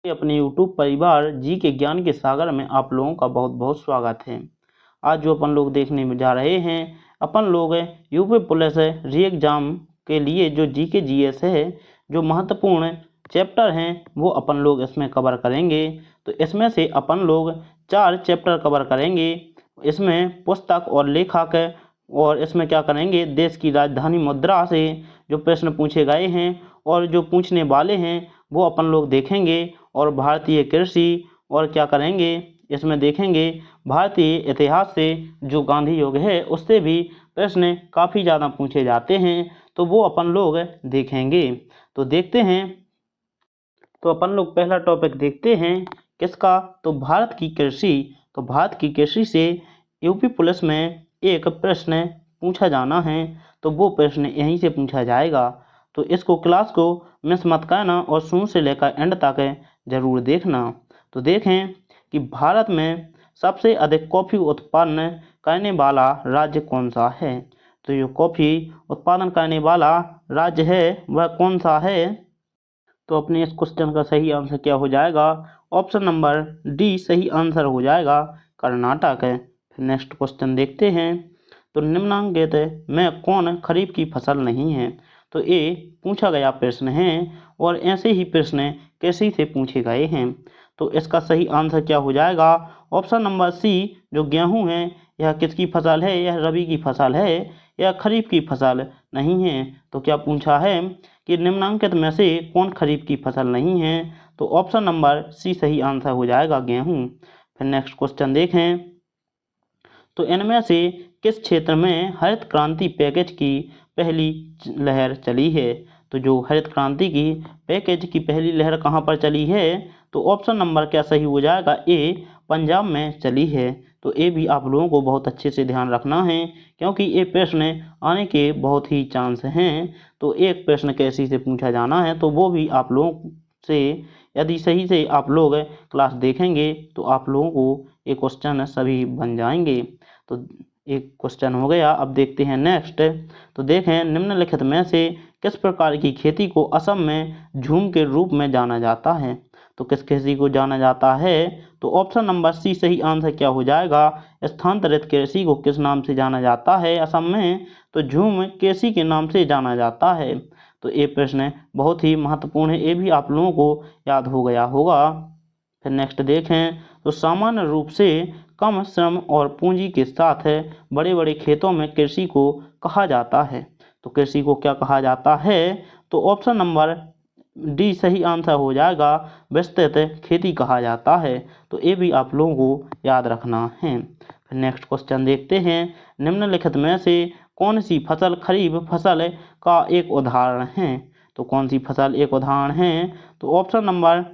अपने यूट्यूब परिवार जी के ज्ञान के सागर में आप लोगों का बहुत बहुत स्वागत है। आज जो अपन लोग देखने में जा रहे हैं, अपन लोग यूपी पुलिस री एग्जाम के लिए जो जी के जीएस है, जो महत्वपूर्ण चैप्टर हैं वो अपन लोग इसमें कवर करेंगे। तो इसमें से अपन लोग 4 चैप्टर कवर करेंगे। इसमें पुस्तक और लेखक, और इसमें क्या करेंगे, देश की राजधानी मुद्रा से जो प्रश्न पूछे गए हैं और जो पूछने वाले हैं वो अपन लोग देखेंगे। और भारतीय कृषि, और क्या करेंगे, इसमें देखेंगे भारतीय इतिहास से जो गांधी युग है उससे भी प्रश्न काफ़ी ज़्यादा पूछे जाते हैं, तो वो अपन लोग देखेंगे। तो देखते हैं। तो अपन लोग पहला टॉपिक देखते हैं किसका, तो भारत की कृषि। तो भारत की कृषि से यूपी पुलिस में एक प्रश्न पूछा जाना है, तो वो प्रश्न यहीं से पूछा जाएगा। तो इसको क्लास को मिस मत करना और शुरू से लेकर एंड तक ज़रूर देखना। तो देखें कि भारत में सबसे अधिक कॉफ़ी उत्पादन करने वाला राज्य कौन सा है। तो जो कॉफ़ी उत्पादन करने वाला राज्य है वह कौन सा है। तो अपने इस क्वेश्चन का सही आंसर क्या हो जाएगा, ऑप्शन नंबर डी सही आंसर हो जाएगा, कर्नाटक है। फिर नेक्स्ट क्वेश्चन देखते हैं। तो निम्नांकित में कौन खरीफ की फसल नहीं है। तो ये पूछा गया प्रश्न है और ऐसे ही प्रश्न कृषि से पूछे गए हैं। तो इसका सही आंसर क्या हो जाएगा, ऑप्शन नंबर सी जो गेहूं है, यह किसकी फसल है, यह रबी की फसल है, यह खरीफ की फसल नहीं है। तो क्या पूछा है कि निम्नांकित में से कौन खरीफ की फसल नहीं है, तो ऑप्शन नंबर सी सही आंसर हो जाएगा, गेहूं। फिर नेक्स्ट क्वेश्चन देखें। तो इनमें से किस क्षेत्र में हरित क्रांति पैकेज की पहली लहर चली है। तो जो हरित क्रांति की पैकेज की पहली लहर कहाँ पर चली है, तो ऑप्शन नंबर क्या सही हो जाएगा, ए पंजाब में चली है। तो ये भी आप लोगों को बहुत अच्छे से ध्यान रखना है, क्योंकि ये प्रश्न आने के बहुत ही चांस हैं। तो एक प्रश्न कैसे से पूछा जाना है, तो वो भी आप लोगों से यदि सही से आप लोग क्लास देखेंगे तो आप लोगों को ये क्वेश्चन सभी बन जाएंगे। तो एक क्वेश्चन हो गया। अब देखते हैं नेक्स्ट। तो देखें निम्नलिखित में से किस प्रकार की खेती को असम में झूम के रूप में जाना जाता है। तो किस खेती को जाना जाता है, तो ऑप्शन नंबर सी सही आंसर क्या हो जाएगा, स्थानांतरित कृषि को किस नाम से जाना जाता है असम में, तो झूम कृषि के नाम से जाना जाता है। तो ये प्रश्न बहुत ही महत्वपूर्ण है, ये भी आप लोगों को याद हो गया होगा। फिर नेक्स्ट देखें। तो सामान्य रूप से कम श्रम और पूंजी के साथ बड़े बड़े खेतों में कृषि को कहा जाता है। तो कृषि को क्या कहा जाता है, तो ऑप्शन नंबर डी सही आंसर हो जाएगा, विस्तृत खेती कहा जाता है। तो ये भी आप लोगों को याद रखना है। फिर नेक्स्ट क्वेश्चन देखते हैं। निम्नलिखित में से कौन सी फसल खरीफ फसल का एक उदाहरण है। तो कौन सी फसल एक उदाहरण है, तो ऑप्शन नंबर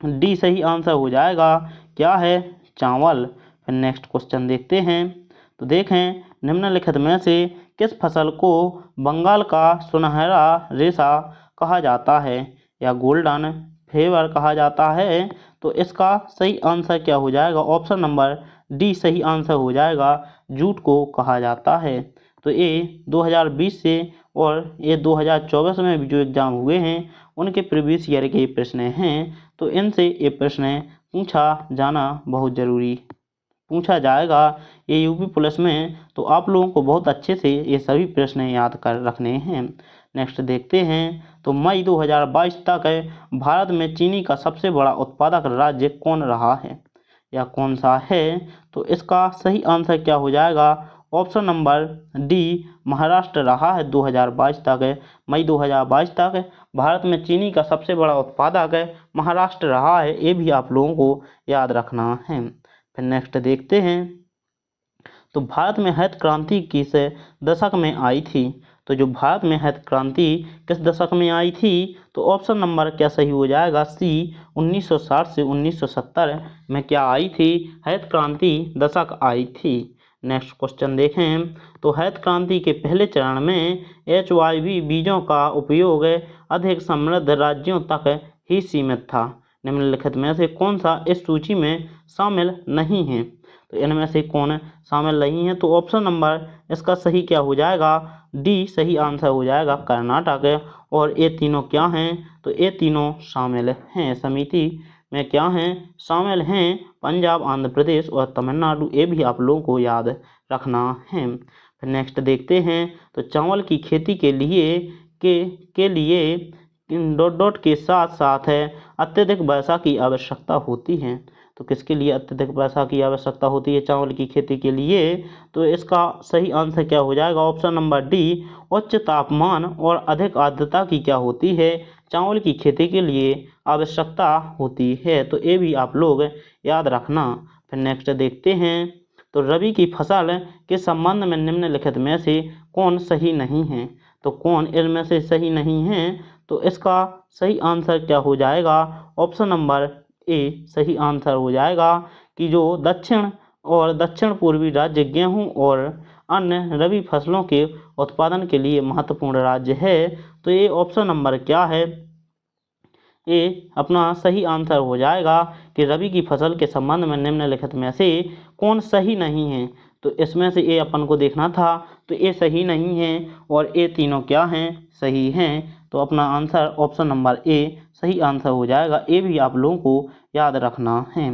डी सही आंसर हो जाएगा, क्या है, चावल। फिर नेक्स्ट क्वेश्चन देखते हैं। तो देखें निम्नलिखित में से किस फसल को बंगाल का सुनहरा रेशा कहा जाता है या गोल्डन फेवर कहा जाता है। तो इसका सही आंसर क्या हो जाएगा, ऑप्शन नंबर डी सही आंसर हो जाएगा, जूट को कहा जाता है। तो ये 2020 से और ये 2024 में भी जो एग्ज़ाम हुए हैं उनके प्रीवियस ईयर के प्रश्न हैं। तो इनसे ये प्रश्न पूछा जाना बहुत ज़रूरी पूछा जाएगा ये यूपी पुलिस में। तो आप लोगों को बहुत अच्छे से ये सभी प्रश्न याद कर रखने हैं। नेक्स्ट देखते हैं। तो मई 2022 तक भारत में चीनी का सबसे बड़ा उत्पादक राज्य कौन रहा है या कौन सा है। तो इसका सही आंसर क्या हो जाएगा, ऑप्शन नंबर डी महाराष्ट्र रहा है। 2022 तक, मई 2022 तक भारत में चीनी का सबसे बड़ा उत्पादक महाराष्ट्र रहा है, ये भी आप लोगों को याद रखना है। फिर नेक्स्ट देखते हैं। तो भारत में हरित क्रांति किस दशक में आई थी। तो जो भारत में हरित क्रांति किस दशक में आई थी, तो ऑप्शन नंबर क्या सही हो जाएगा, सी 1960 से 1970 में क्या आई थी, हरित क्रांति दशक आई थी। नेक्स्ट क्वेश्चन देखें। तो हरित क्रांति के पहले चरण में HIV बीजों का उपयोग अधिक समृद्ध राज्यों तक ही सीमित था। निम्नलिखित में से कौन सा इस सूची में शामिल नहीं है। तो इनमें से कौन शामिल नहीं है? तो ऑप्शन नंबर इसका सही क्या हो जाएगा? डी सही आंसर हो जाएगा, कर्नाटक। और ये तीनों क्या हैं? तो ये तीनों शामिल हैं समिति में, क्या हैं? शामिल हैं पंजाब, आंध्र प्रदेश और तमिलनाडु। ये भी आप लोगों को याद रखना है। फिर नेक्स्ट देखते हैं, तो चावल की खेती के लिए डॉट डॉट के साथ साथ है अत्यधिक वर्षा की आवश्यकता होती है। तो किसके लिए अत्यधिक वर्षा की आवश्यकता होती है चावल की खेती के लिए? तो इसका सही आंसर क्या हो जाएगा? ऑप्शन नंबर डी, उच्च तापमान और अधिक आर्द्रता की क्या होती है? चावल की खेती के लिए आवश्यकता होती है। तो ये भी आप लोग याद रखना। फिर नेक्स्ट देखते हैं, तो रबी की फसल के संबंध में निम्नलिखित में से कौन सही नहीं है? तो कौन इनमें से सही नहीं है? तो इसका सही आंसर क्या हो जाएगा? ऑप्शन नंबर ए सही आंसर हो जाएगा कि जो दक्षिण पूर्वी राज्य गेहूं और अन्य रबी फसलों के उत्पादन के लिए महत्वपूर्ण राज्य है। तो ये ऑप्शन नंबर क्या है? ये अपना सही आंसर हो जाएगा कि रबी की फसल के संबंध में निम्नलिखित में से कौन सही नहीं है? तो इसमें से ये अपन को देखना था, तो ये सही नहीं है और ये तीनों क्या हैं? सही हैं। तो अपना आंसर ऑप्शन नंबर ए सही आंसर हो जाएगा। ये भी आप लोगों को याद रखना है।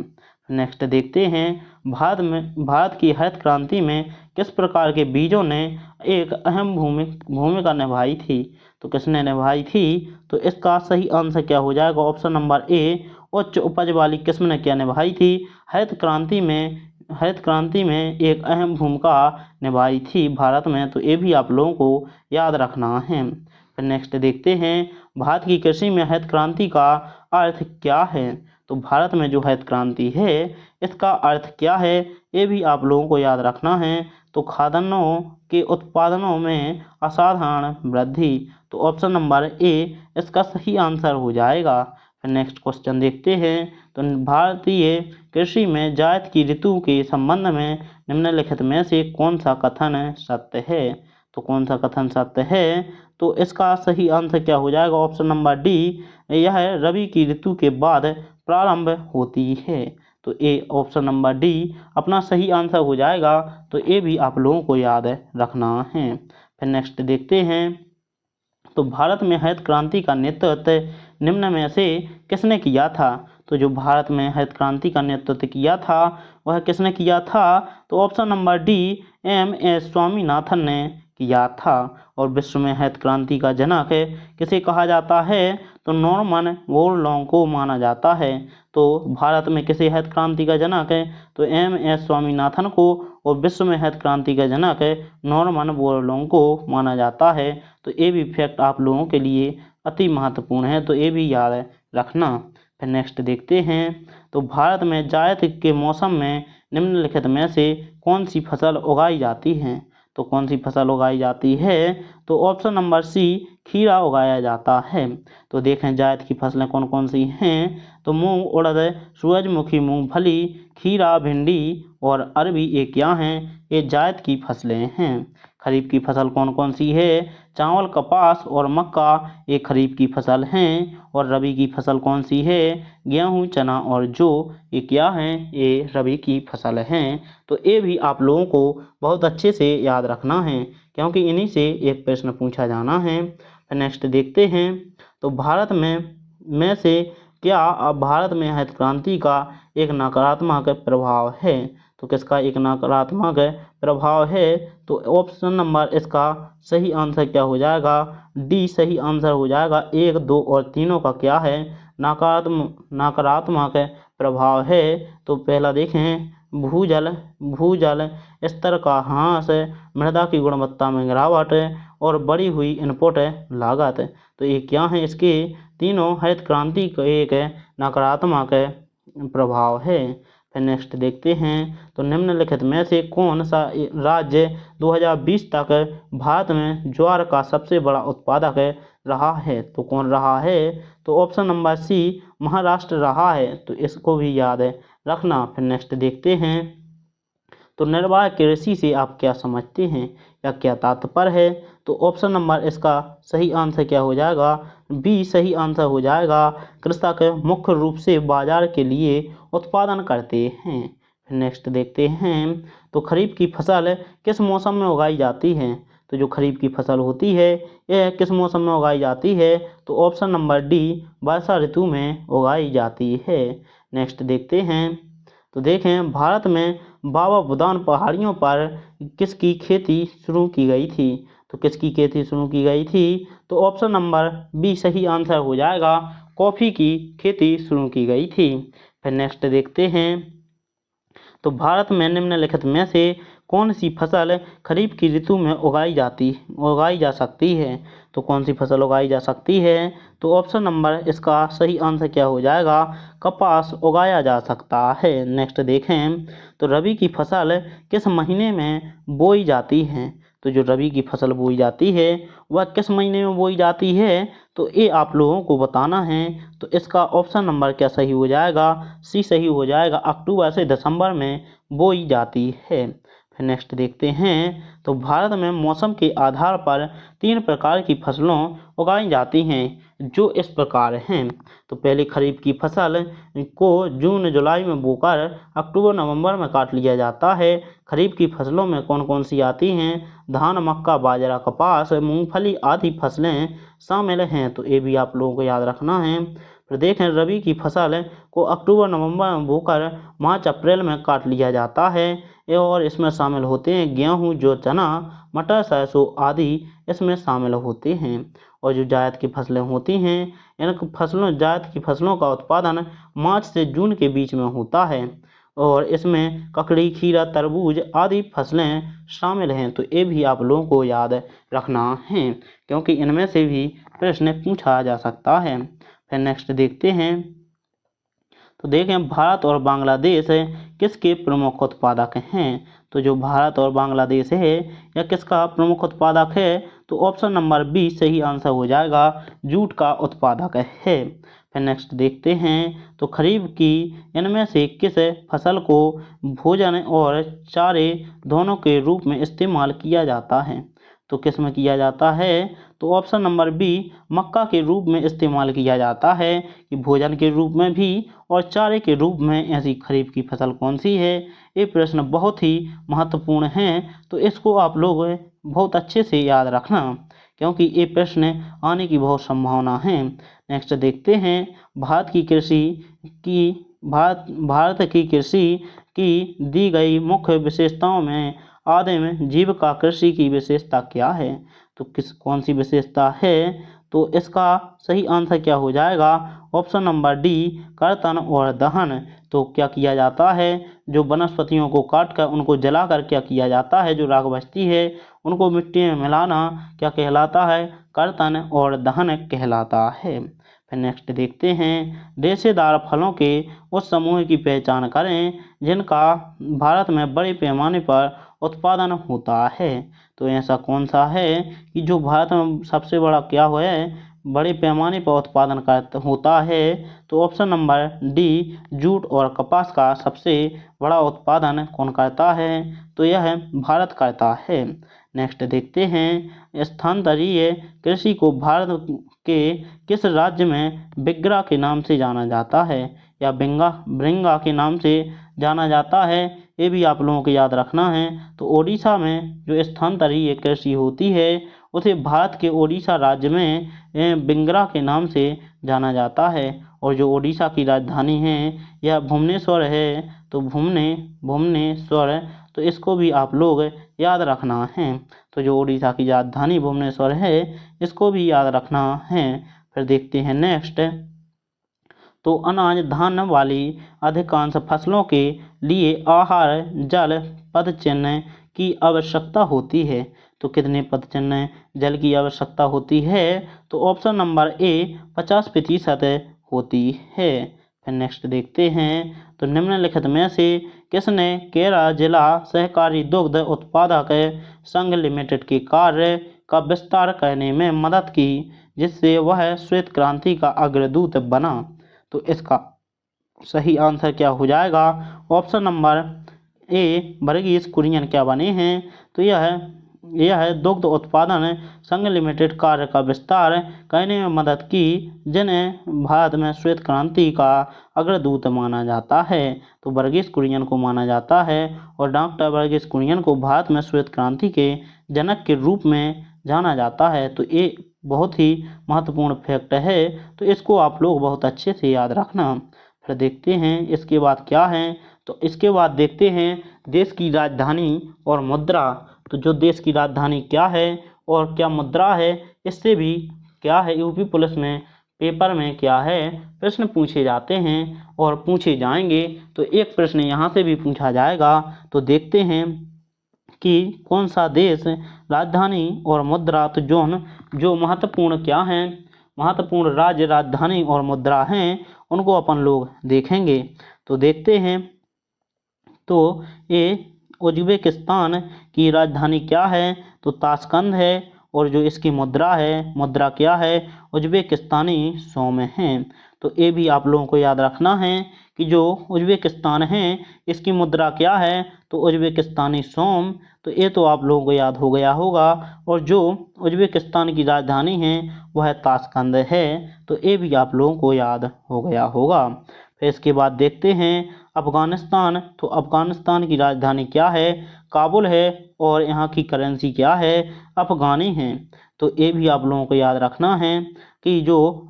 नेक्स्ट देखते हैं, भारत की हरित क्रांति में किस प्रकार के बीजों ने एक अहम भूमिका निभाई थी? तो किसने निभाई थी? तो इसका सही आंसर क्या हो जाएगा? ऑप्शन नंबर ए, उच्च उपज वाली किस्म ने क्या निभाई थी? हरित क्रांति में एक अहम भूमिका निभाई थी भारत में। तो ये भी आप लोगों को याद रखना है। फिर नेक्स्ट देखते हैं, भारत की कृषि में हरित क्रांति का अर्थ क्या है? तो भारत में जो हरित क्रांति है इसका अर्थ क्या है? ये भी आप लोगों को याद रखना है। तो खाद्यान्नों के उत्पादनों में असाधारण वृद्धि। तो ऑप्शन नंबर ए इसका सही आंसर हो जाएगा। फिर नेक्स्ट क्वेश्चन देखते हैं, तो भारतीय कृषि में जायद की ऋतु के संबंध में निम्नलिखित में से कौन सा कथन सत्य है? तो कौन सा कथन सत्य है? तो इसका सही आंसर क्या हो जाएगा? ऑप्शन नंबर डी, यह रबी की ऋतु के बाद प्रारंभ होती है। तो ए ऑप्शन नंबर डी अपना सही आंसर हो जाएगा। तो ये भी आप लोगों को याद रखना है। फिर नेक्स्ट देखते हैं, तो भारत में हरित क्रांति का नेतृत्व निम्न में से किसने किया था? तो जो भारत में हरित क्रांति का नेतृत्व किया था वह किसने किया था? तो option number d, M S. Swaminathan ने किया था। और विश्व में हरित क्रांति का जनक किसे कहा जाता है? तो नॉर्मन बोरलॉन्ग को माना जाता है। तो भारत में किसे हरित क्रांति का जनक है? तो एम.एस. स्वामीनाथन को। और विश्व में हरित क्रांति का जनक नॉर्मन बोरलॉन्ग को माना जाता है। तो ये भी फैक्ट आप लोगों के लिए अति महत्वपूर्ण है, तो ये भी याद रखना। फिर नेक्स्ट देखते हैं, तो भारत में जायद के मौसम में निम्नलिखित में से कौन सी फसल उगाई जाती है? तो कौन सी फसल उगाई जाती है? तो ऑप्शन नंबर सी, खीरा उगाया जाता है। तो देखें जायद की फसलें कौन कौन सी हैं? तो मूंग, उड़द, सूरजमुखी, मूंगफली, खीरा, भिंडी और अरबी, ये क्या हैं? ये जायद की फसलें हैं। खरीफ की फसल कौन कौन सी है? चावल, कपास और मक्का, ये खरीफ की फसल हैं। और रबी की फसल कौन सी है? गेहूं, चना और जौ, ये क्या हैं? ये रबी की फसल हैं। तो ये भी आप लोगों को बहुत अच्छे से याद रखना है, क्योंकि इन्हीं से एक प्रश्न पूछा जाना है। फिर नेक्स्ट देखते हैं, तो भारत में से क्या अब भारत में हरित क्रांति का एक नकारात्मक प्रभाव है? तो किसका एक नकारात्मक प्रभाव है? तो ऑप्शन नंबर इसका सही आंसर क्या हो जाएगा? डी सही आंसर हो जाएगा। 1, 2 और तीनों का क्या है? नकारात्मक प्रभाव है। तो पहला देखें, भूजल स्तर का ह्रास, मृदा की गुणवत्ता में गिरावट और बढ़ी हुई इनपुट लागत। तो ये क्या है? इसके तीनों हरित क्रांति का एक नकारात्मक प्रभाव है। फिर नेक्स्ट देखते हैं, तो निम्नलिखित में से कौन सा राज्य 2020 तक भारत में ज्वार का सबसे बड़ा उत्पादक रहा है? तो कौन रहा है? तो ऑप्शन नंबर सी, महाराष्ट्र रहा है। तो इसको भी याद रखना। फिर नेक्स्ट देखते हैं, तो निर्वाह कृषि से आप क्या समझते हैं या क्या तात्पर्य है? तो ऑप्शन नंबर इसका सही आंसर क्या हो जाएगा? बी सही आंसर हो जाएगा। कृषक मुख्य रूप से बाजार के लिए उत्पादन करते हैं। फिर नेक्स्ट देखते हैं, तो खरीफ की फसल किस मौसम में उगाई जाती है? तो जो खरीफ की फसल होती है यह किस मौसम में उगाई जाती है? तो ऑप्शन नंबर डी, वर्षा ऋतु में उगाई जाती है। नेक्स्ट देखते हैं, तो देखें भारत में बाबा बुदान पहाड़ियों पर किसकी खेती शुरू की गई थी? तो किसकी खेती शुरू की गई थी? तो ऑप्शन नंबर बी सही आंसर हो जाएगा, कॉफ़ी की खेती शुरू की गई थी। फिर नेक्स्ट देखते हैं, तो भारत में निम्नलिखित में से कौन सी फसल खरीफ की ऋतु में उगाई जा सकती है? तो कौन सी फसल उगाई जा सकती है? तो ऑप्शन नंबर इसका सही आंसर क्या हो जाएगा, कपास उगाया जा सकता है। नेक्स्ट देखें, तो रबी की फसल किस महीने में बोई जाती है? तो जो रबी की फसल बोई जाती है वह किस महीने में बोई जाती है? तो ये आप लोगों को बताना है। तो इसका ऑप्शन नंबर क्या सही हो जाएगा, सी सही हो जाएगा, अक्टूबर से दिसंबर में बोई जाती है। फिर नेक्स्ट देखते हैं, तो भारत में मौसम के आधार पर 3 प्रकार की फसलों उगाई जाती हैं जो इस प्रकार हैं। तो पहले खरीफ की फसल को जून जुलाई में बोकर अक्टूबर नवंबर में काट लिया जाता है। खरीफ की फसलों में कौन कौन सी आती हैं? धान, मक्का, बाजरा, कपास, मूंगफली आदि फसलें शामिल हैं। तो ये भी आप लोगों को याद रखना है। फिर देखें, रबी की फसल को अक्टूबर नवंबर में बोकर मार्च अप्रैल में काट लिया जाता है और इसमें शामिल होते हैं गेहूँ, जौ, चना, मटर, सरसों आदि इसमें शामिल होते हैं। और जो जायद की फसलें होती हैं, जायद की फसलों का उत्पादन मार्च से जून के बीच में होता है और इसमें ककड़ी, खीरा, तरबूज आदि फसलें शामिल हैं। तो ये भी आप लोगों को याद रखना है क्योंकि इनमें से भी प्रश्न पूछा जा सकता है। फिर नेक्स्ट देखते हैं, तो देखें भारत और बांग्लादेश किसके प्रमुख उत्पादक हैं? तो जो भारत और बांग्लादेश है यह किसका प्रमुख उत्पादक है? तो ऑप्शन नंबर बी सही आंसर हो जाएगा, जूट का उत्पादक है। फिर नेक्स्ट देखते हैं, तो खरीफ की इनमें से किस फसल को भोजन और चारे दोनों के रूप में इस्तेमाल किया जाता है? तो किस में किया जाता है? तो ऑप्शन नंबर बी मक्का के रूप में इस्तेमाल किया जाता है कि भोजन के रूप में भी और चारे के रूप में। ऐसी खरीफ की फसल कौन सी है? ये प्रश्न बहुत ही महत्वपूर्ण है, तो इसको आप लोग बहुत अच्छे से याद रखना क्योंकि ये प्रश्न आने की बहुत संभावना है। नेक्स्ट देखते हैं, भारत की कृषि की दी गई मुख्य विशेषताओं में आदिम जीविका कृषि की विशेषता क्या है? तो कौन सी विशेषता है? तो इसका सही आंसर क्या हो जाएगा, ऑप्शन नंबर डी, कर्तन और दहन। तो क्या किया जाता है, जो वनस्पतियों को काटकर उनको जलाकर क्या किया जाता है, जो राख बचती है उनको मिट्टी में मिलाना क्या कहलाता है, कर्तन और दहन कहलाता है। फिर नेक्स्ट देखते हैं, रेशेदार फलों के उस समूह की पहचान करें जिनका भारत में बड़े पैमाने पर उत्पादन होता है। तो ऐसा कौन सा है कि जो भारत में सबसे बड़ा क्या है, बड़े पैमाने पर उत्पादन होता है? तो ऑप्शन नंबर डी, जूट और कपास का सबसे बड़ा उत्पादन कौन करता है? तो यह भारत करता है। नेक्स्ट देखते हैं, स्थानांतरीय कृषि को भारत के किस राज्य में बिग्रा के नाम से जाना जाता है या ब्रिंगा के नाम से जाना जाता है? ये भी आप लोगों को याद रखना है। तो ओडिशा में जो स्थानांतरीय कृषि होती है उसे भारत के ओडिशा राज्य में बिंगरा के नाम से जाना जाता है और जो ओडिशा की राजधानी है यह भुवनेश्वर है। तो भुवनेश्वर, तो इसको भी आप लोग याद रखना है। तो जो ओडिशा की राजधानी भुवनेश्वर है इसको भी याद रखना है। फिर देखते हैं नेक्स्ट, तो अनाज धान वाली अधिकांश फसलों के लिए आहार जल पदचिह्न की आवश्यकता होती है। तो कितने पदचिह्न जल की आवश्यकता होती है? तो ऑप्शन नंबर ए 50% होती है। फिर नेक्स्ट देखते हैं, तो निम्नलिखित में से किसने केरल जिला सहकारी दुग्ध उत्पादक संघ लिमिटेड के कार्य का विस्तार करने में मदद की जिससे वह श्वेत क्रांति का अग्रदूत बना? तो इसका सही आंसर क्या हो जाएगा, option number a Verghese Kurien क्या बने हैं? तो यह यह दुग्ध उत्पादन संघ लिमिटेड कार्य का विस्तार करने में मदद की, जिन्हें भारत में श्वेत क्रांति का अग्रदूत माना जाता है। तो वर्गीस कुरियन को माना जाता है और डॉक्टर वर्गीस कुरियन को भारत में श्वेत क्रांति के जनक के रूप में जाना जाता है। तो ये बहुत ही महत्वपूर्ण फैक्ट है, तो इसको आप लोग बहुत अच्छे से याद रखना। फिर देखते हैं इसके बाद क्या है। तो इसके बाद देखते हैं देश की राजधानी और मुद्रा। तो जो देश की राजधानी क्या है और क्या मुद्रा है, इससे भी क्या है यूपी पुलिस में पेपर में क्या है प्रश्न पूछे जाते हैं और पूछे जाएंगे। तो एक प्रश्न यहाँ से भी पूछा जाएगा। तो देखते हैं कि कौन सा देश राजधानी और मुद्रा, तो जो महत्वपूर्ण क्या हैं, महत्वपूर्ण राज्य राजधानी और मुद्रा हैं, उनको अपन लोग देखेंगे। तो देखते हैं। तो ये उज्बेकिस्तान की राजधानी क्या है, तो ताशकंद है, और जो इसकी मुद्रा है, मुद्रा क्या है, उज्बेकिस्तानी सौम है। तो ये भी आप लोगों को याद रखना है कि जो उज्बेकिस्तान है इसकी मुद्रा क्या है, तो उज्बेकिस्तानी सौम। तो ये तो आप लोगों को याद हो गया होगा। और जो उज्बेकिस्तान की राजधानी है वह ताशकंद है। तो ये भी आप लोगों को याद हो गया होगा। फिर इसके बाद देखते हैं अफगानिस्तान। तो अफगानिस्तान की राजधानी क्या है, काबुल है, और यहाँ की करेंसी क्या है, अफगानी है। तो ये भी आप लोगों को याद रखना है कि जो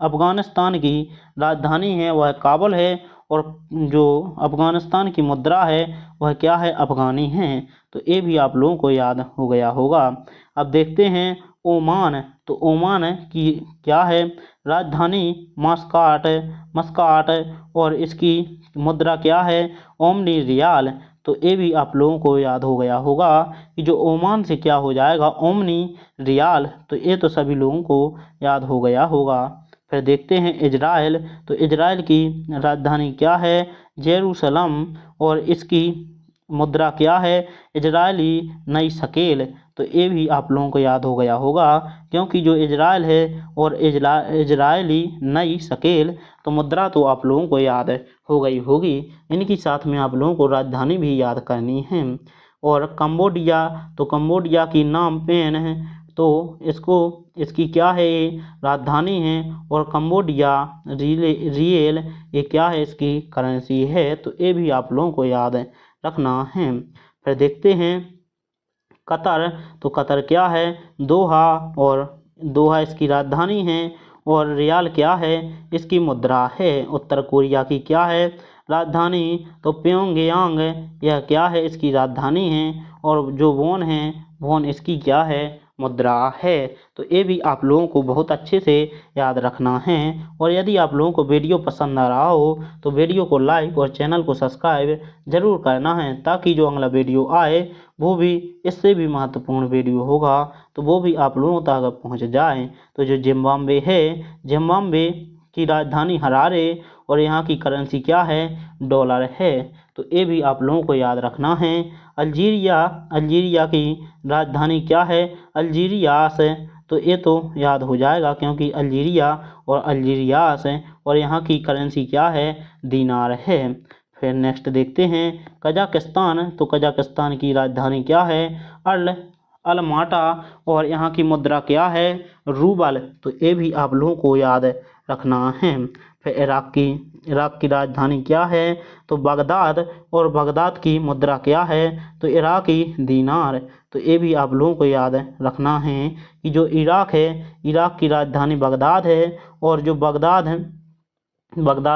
अफगानिस्तान की राजधानी है वह काबुल है, और जो अफगानिस्तान की मुद्रा है वह क्या है, अफगानी है। तो ये भी आप लोगों को याद हो गया होगा। अब देखते हैं ओमान। तो ओमान की क्या है राजधानी, मस्काट, और इसकी मुद्रा क्या है, ओमनी रियाल। तो ये भी आप लोगों को याद हो गया होगा कि जो ओमान से क्या हो जाएगा, ओमनी रियाल। तो ये तो सभी लोगों को याद हो गया होगा। फिर देखते हैं इजराइल। तो इजराइल की राजधानी क्या है, जेरूसलम, और इसकी मुद्रा क्या है, इजरायली नई शकेल। तो ये भी आप लोगों को याद हो गया होगा, क्योंकि जो इजराइल है और इजरायली नई शकेल, तो मुद्रा तो आप लोगों को याद हो गई होगी। इनकी साथ में आप लोगों को राजधानी भी याद करनी है। और कंबोडिया। तो कंबोडिया की नाम पेन है। तो इसकी क्या है, राजधानी है, और कंबोडिया रियल ये क्या है, इसकी करेंसी है। तो ये भी आप लोगों को याद रखना है। फिर देखते हैं कतर। तो कतर क्या है, दोहा, और दोहा इसकी राजधानी है, और रियाल क्या है, इसकी मुद्रा है। उत्तर कोरिया की क्या है राजधानी, तो प्योंगयांग, यह क्या है, इसकी राजधानी है, और जो वोन है, वोन इसकी क्या है, मुद्रा है। तो ये भी आप लोगों को बहुत अच्छे से याद रखना है। और यदि आप लोगों को वीडियो पसंद आ रहा हो तो वीडियो को लाइक और चैनल को सब्सक्राइब जरूर करना है, ताकि जो अगला वीडियो आए वो भी इससे भी महत्वपूर्ण वीडियो होगा तो वो भी आप लोगों तक पहुंच जाए। तो जो जिम्बाब्वे है, जिम्बाब्वे की राजधानी हरारे, और यहाँ की करेंसी क्या है, डॉलर है। तो ये भी आप लोगों को याद रखना है। अल्जीरिया की राजधानी क्या है, अल्जीरियास। तो ये तो याद हो जाएगा, क्योंकि अल्जीरिया और अल्जीरियास है, और यहाँ की करेंसी क्या है, दीनार है। फिर नेक्स्ट देखते हैं कजाकिस्तान। तो कजाकिस्तान की राजधानी क्या है, अलमाटा, और यहाँ की मुद्रा क्या है, रूबल। तो ये भी आप लोगों को याद रखना है। फिर इराक की राजधानी क्या है, तो बगदाद, और बगदाद की मुद्रा क्या है, तो इराकी दीनार। तो ये भी आप लोगों को याद रखना है कि जो इराक है, इराक की राजधानी बगदाद है, और जो बगदाद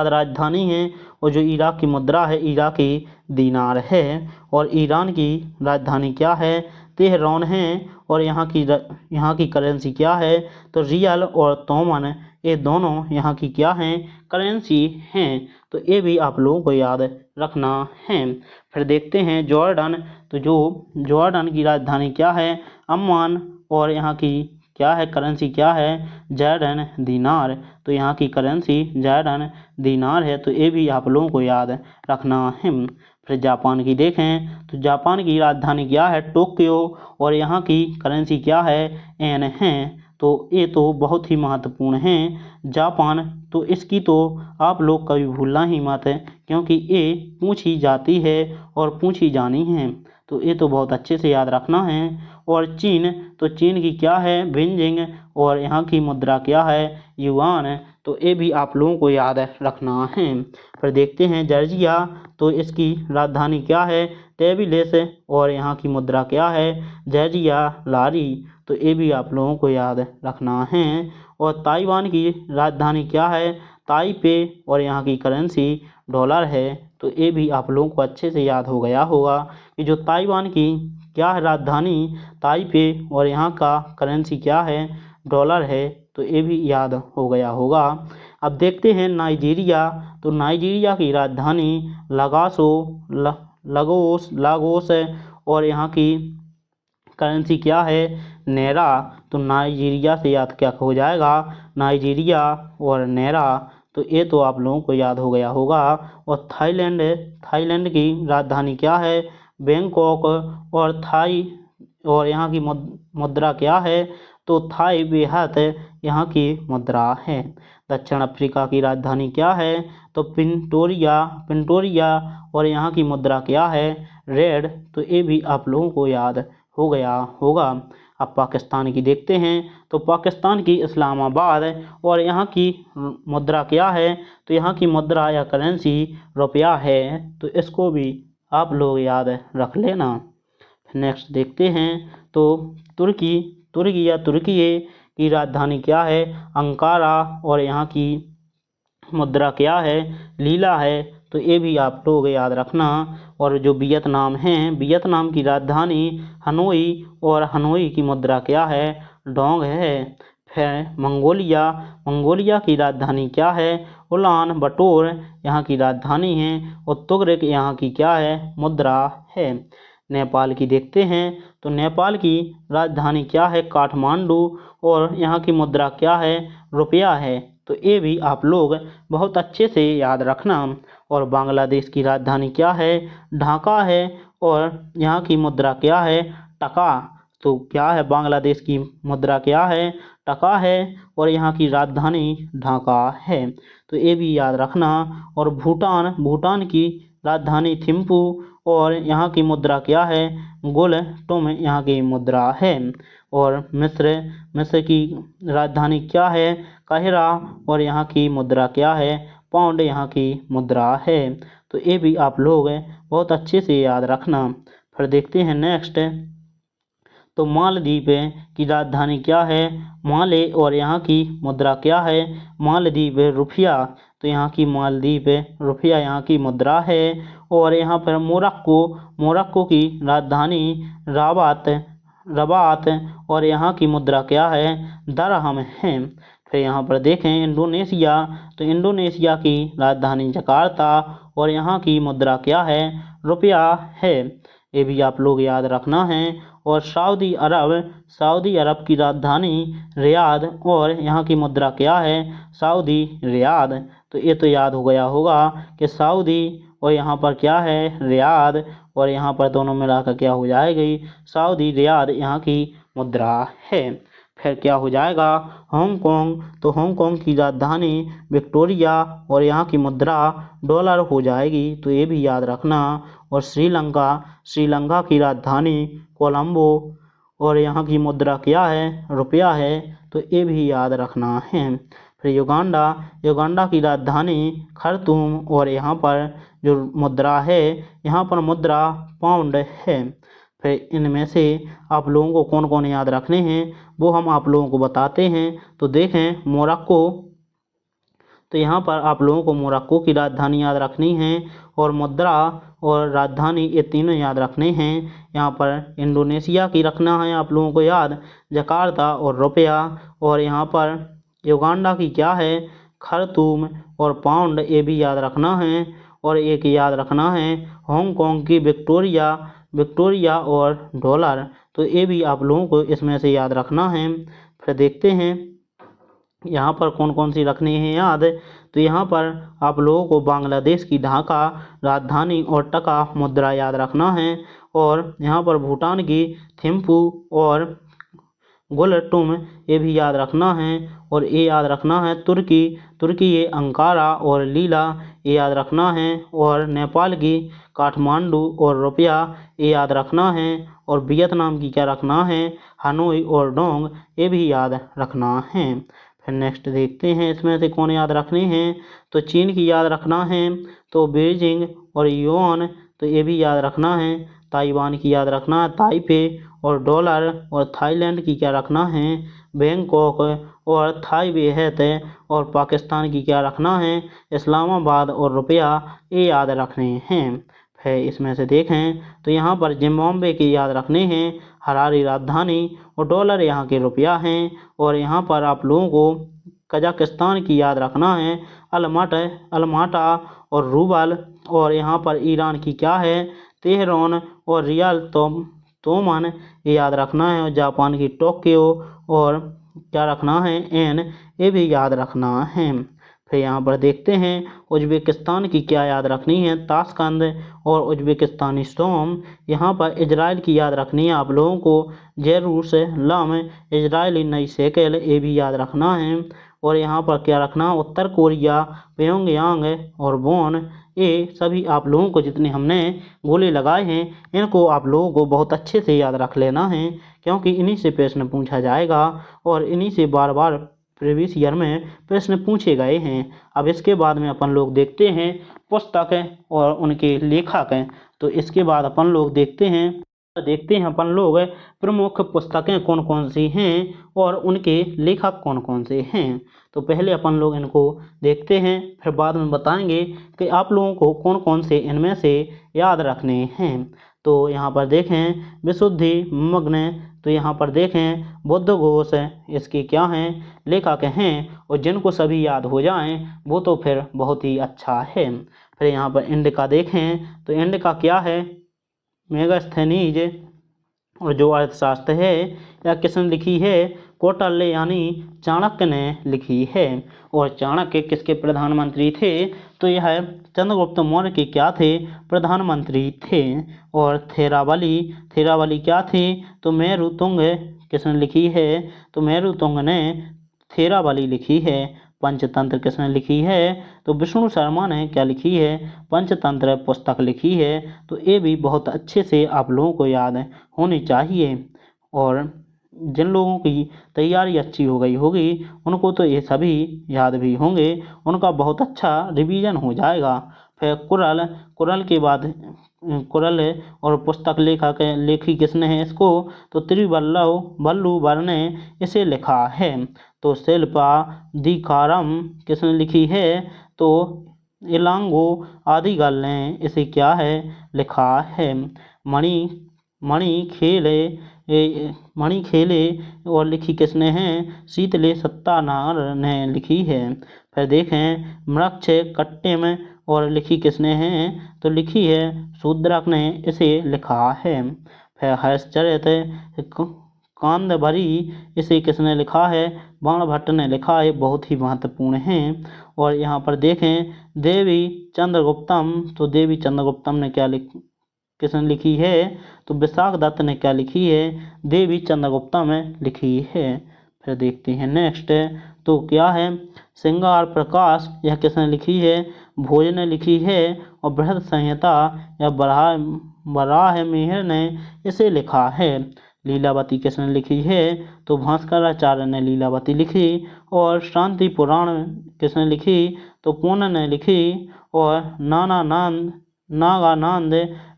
राजधानी है, और जो इराक की मुद्रा है, इराकी दीनार है। और ईरान की राजधानी क्या है, तेहरान है, और यहाँ की करेंसी क्या है, तो रियल और तोमन, ये दोनों यहाँ की क्या हैं, करेंसी हैं। तो ये भी आप लोगों को याद रखना है। फिर देखते हैं जॉर्डन। तो जो जॉर्डन की राजधानी क्या है, अम्मान, और यहाँ की क्या है, करेंसी क्या है, जॉर्डन दीनार। तो यहाँ की करेंसी जॉर्डन दीनार है। तो ये भी आप लोगों को याद रखना है। फिर जापान की देखें। तो जापान की राजधानी क्या है, टोक्यो, और यहाँ की करेंसी क्या है, एन है। तो ये तो बहुत ही महत्वपूर्ण है जापान। तो इसकी तो आप लोग कभी भूलना ही मत है, क्योंकि ये पूछी जाती है और पूछी जानी है। तो ये तो बहुत अच्छे से याद रखना है। और चीन, तो चीन की क्या है, बीजिंग, और यहाँ की मुद्रा क्या है, युआन, तो ये भी आप लोगों को याद रखना है। फिर देखते हैं जॉर्जिया, तो इसकी राजधानी क्या है, टेबिलिस, और यहाँ की मुद्रा क्या है, जॉर्जिया लारी, तो ये भी आप लोगों को याद रखना है। और ताइवान की राजधानी क्या है, ताइपे, और यहाँ की करेंसी डॉलर है, तो ये भी आप लोगों को अच्छे से याद हो गया होगा कि जो ताइवान की क्या है राजधानी, ताइपे, और यहाँ का करेंसी क्या है, डॉलर है, तो ये भी याद हो गया होगा। अब देखते हैं नाइजीरिया, तो नाइजीरिया की राजधानी लागोस है, और यहाँ की करेंसी क्या है, नेरा, तो नाइजीरिया से याद क्या हो जाएगा, नाइजीरिया और नेरा, तो ये तो आप लोगों को याद हो गया होगा। और थाईलैंड की राजधानी क्या है, बैंकॉक, और यहाँ की मुद्रा क्या है, तो थाई बेहत यहाँ की मुद्रा है। दक्षिण अफ्रीका की राजधानी क्या है, तो पिंटोरिया, और यहाँ की मुद्रा क्या है, रेड, तो ये भी आप लोगों को याद हो गया होगा। अब पाकिस्तान की देखते हैं, तो पाकिस्तान की इस्लामाबाद, और यहाँ की मुद्रा क्या है, तो यहाँ की मुद्रा या करेंसी रुपया है, तो इसको भी आप लोग याद रख लेना। नेक्स्ट देखते हैं, तो तुर्की की राजधानी क्या है, अंकारा, और यहाँ की मुद्रा क्या है, लीला है, तो ये भी आप लोग याद रखना। और जो वियतनाम है, वियतनाम की राजधानी हनोई, और हनोई की मुद्रा क्या है, डोंग है। फिर मंगोलिया की राजधानी क्या है, उलान बटोर यहाँ की राजधानी है, और तुगरिक यहाँ की क्या है, मुद्रा है। नेपाल की देखते हैं, तो नेपाल की राजधानी क्या है, काठमांडू, और यहाँ की मुद्रा क्या है, रुपया है, तो ये भी आप लोग बहुत अच्छे से याद रखना। और बांग्लादेश की राजधानी क्या है, ढाका है, और यहाँ की मुद्रा क्या है, टका, तो क्या है, बांग्लादेश की मुद्रा क्या है, टका है, और यहाँ की राजधानी ढाका है, तो ये भी याद रखना। और भूटान की राजधानी थिम्पू, और यहाँ की मुद्रा क्या है, गुल टुम यहाँ की मुद्रा है। और मिस्र की राजधानी क्या है, काहिरा, और यहाँ की मुद्रा क्या है, पाउंड यहाँ की मुद्रा है, तो ये भी आप लोग बहुत अच्छे से याद रखना। फिर देखते हैं नेक्स्ट, तो मालदीव की राजधानी क्या है, माले, और यहाँ की मुद्रा क्या है, मालदीव रुपया, तो यहाँ की मालदीव रुपया यहाँ की मुद्रा है। और यहाँ पर मोरक्को की राजधानी रबात, और यहाँ की मुद्रा क्या है, दरहम है। फिर यहाँ पर देखें इंडोनेशिया, तो इंडोनेशिया की राजधानी जकार्ता, और यहाँ की मुद्रा क्या है, रुपया है, ये भी आप लोग याद रखना है। और सऊदी अरब की राजधानी रियाद, और यहाँ की मुद्रा क्या है, सऊदी रियाद, तो ये तो याद हो गया होगा कि सऊदी और यहाँ पर क्या है, रियाद, और यहाँ पर दोनों मिलाकर क्या हो जाएगी, सऊदी रियाद यहाँ की मुद्रा है। फिर क्या हो जाएगा, हांगकांग, तो हांगकांग की राजधानी विक्टोरिया, और यहाँ की मुद्रा डॉलर हो जाएगी, तो ये भी याद रखना। और श्रीलंका की राजधानी कोलंबो, और यहाँ की मुद्रा क्या है, रुपया है, तो ये भी याद रखना है। फिर युगांडा की राजधानी खर्तूम, और यहाँ पर जो मुद्रा है, यहाँ पर मुद्रा पाउंड है। फिर इनमें से आप लोगों को कौन कौन याद रखने हैं वो हम आप लोगों को बताते हैं। तो देखें मोरक्को, तो यहाँ पर आप लोगों को मोरक्को की राजधानी याद रखनी है, और मुद्रा और राजधानी ये तीनों याद रखने हैं। यहाँ पर इंडोनेशिया की रखना है आप लोगों को याद, जकार्ता और रुपया। और यहाँ पर युगांडा की क्या है, खरतूम और पाउंड, ये भी याद रखना है। और एक याद रखना है हांगकांग की विक्टोरिया और डॉलर, तो ये भी आप लोगों को इसमें से याद रखना है। फिर देखते हैं यहाँ पर कौन कौन सी रखनी है याद। तो यहाँ पर आप लोगों को बांग्लादेश की ढाका राजधानी और टका मुद्रा याद रखना है। और यहाँ पर भूटान की थिम्पू और गुलटुम ये भी याद रखना है। और ये याद रखना है तुर्की ये अंकारा और लीला ये याद रखना है। और नेपाल की काठमांडू और रुपया ये याद रखना है। और वियतनाम की क्या रखना है, हनोई और डोंग, ये भी याद रखना है। फिर नेक्स्ट देखते हैं इसमें से कौन याद रखने हैं। तो चीन की याद रखना है, तो बीजिंग और युआन, तो ये भी याद रखना है। ताइवान की याद रखना है, ताइपे और डॉलर। और थाईलैंड की क्या रखना है, बैंकॉक और थाई बेहत। और पाकिस्तान की क्या रखना है, इस्लामाबाद और रुपया, ये याद रखने हैं। फिर इसमें से देखें तो यहाँ पर जिम्बाब्वे की याद रखने हैं, हरारी राजधानी, और डॉलर यहाँ के रुपया हैं। और यहाँ पर आप लोगों को कजाकिस्तान की याद रखना है, अलमाटा और रूबल। और यहाँ पर ईरान की क्या है, तेहरान और रियाल तोमन, ये याद रखना है। और जापान की टोक्यो और क्या रखना है, एन, ये भी याद रखना है। फिर यहाँ पर देखते हैं उज्बेकिस्तान की क्या याद रखनी है, ताशकंद और उज्बेकिस्तानी सोम। यहाँ पर इजराइल की याद रखनी है आप लोगों को, जेरूसलम, इजरायली नई शेकेल, ये भी याद रखना है। और यहाँ पर क्या रखना, उत्तर कोरिया, प्योंगयांग और बोन, ये सभी आप लोगों को जितने हमने गोले लगाए हैं इनको आप लोगों को बहुत अच्छे से याद रख लेना है, क्योंकि इन्हीं से प्रश्न पूछा जाएगा और इन्हीं से बार बार प्रीवियस ईयर में प्रश्न पूछे गए हैं। अब इसके बाद में अपन लोग देखते हैं पुस्तक और उनके लेखक। तो इसके बाद अपन लोग देखते हैं अपन लोग प्रमुख पुस्तकें कौन कौन सी हैं और उनके लेखक कौन कौन से हैं। तो पहले अपन लोग इनको देखते हैं, फिर बाद में बताएंगे कि आप लोगों को कौन कौन से इनमें से याद रखने हैं। तो यहाँ पर देखें विशुद्धि मग्न, तो यहाँ पर देखें बुद्ध घोष, इसके क्या हैं, लेखक हैं। और जिनको सभी याद हो जाएं वो तो फिर बहुत ही अच्छा है। फिर यहाँ पर इंडिका देखें, तो इंडिका क्या है, मेगास्थनीज, और जो अर्थशास्त्र है या किसने लिखी है, कौटिल्य यानी चाणक्य ने लिखी है। और चाणक्य किसके प्रधानमंत्री थे, तो यह चंद्रगुप्त मौर्य के क्या थे, प्रधानमंत्री थे। और थेरावली क्या थी, तो मेरुतुंग किसने लिखी है, तो मेरुतुंग ने थेरावली लिखी है। पंचतंत्र किसने लिखी है, तो विष्णु शर्मा ने क्या लिखी है, पंचतंत्र पुस्तक लिखी है। तो ये भी बहुत अच्छे से आप लोगों को याद होनी चाहिए। और जिन लोगों की तैयारी अच्छी हो गई होगी उनको तो ये सभी याद भी होंगे, उनका बहुत अच्छा रिवीजन हो जाएगा। फिर कुरल के बाद कुरल और पुस्तक लेखी किसने है इसको, तो तिरुवल्लुवर ने इसे लिखा है। तो शिल्पा दीकारम किसने लिखी है, तो इलांगो आदिगल ने इसे क्या है, लिखा है। मणि खेले और लिखी किसने हैं, शीतले सत्तानार ने लिखी है। फिर देखें मृक्ष कट्टे में और लिखी किसने हैं, तो लिखी है शूद्रक ने इसे लिखा है। फिर हर्षचरित कांदभरी, इसे किसने लिखा है, बाणभट्ट ने लिखा है, बहुत ही महत्वपूर्ण है। और यहाँ पर देखें देवी चंद्रगुप्तम, तो देवी चंद्रगुप्तम ने किसने लिखी है, तो विशाख दत्त ने क्या लिखी है, देवी चंद्रगुप्ता में लिखी है। फिर देखते हैं नेक्स्ट, तो क्या है, श्रृंगार प्रकाश, यह किसने लिखी है, भोज ने लिखी है। और बृहद संहिता या बराह मिहिर ने इसे लिखा है। लीलावती किसने लिखी है, तो भास्कराचार्य ने लीलावती लिखी। और शांति पुराण किसने लिखी, तो पूर्ण ने लिखी। और नागानंद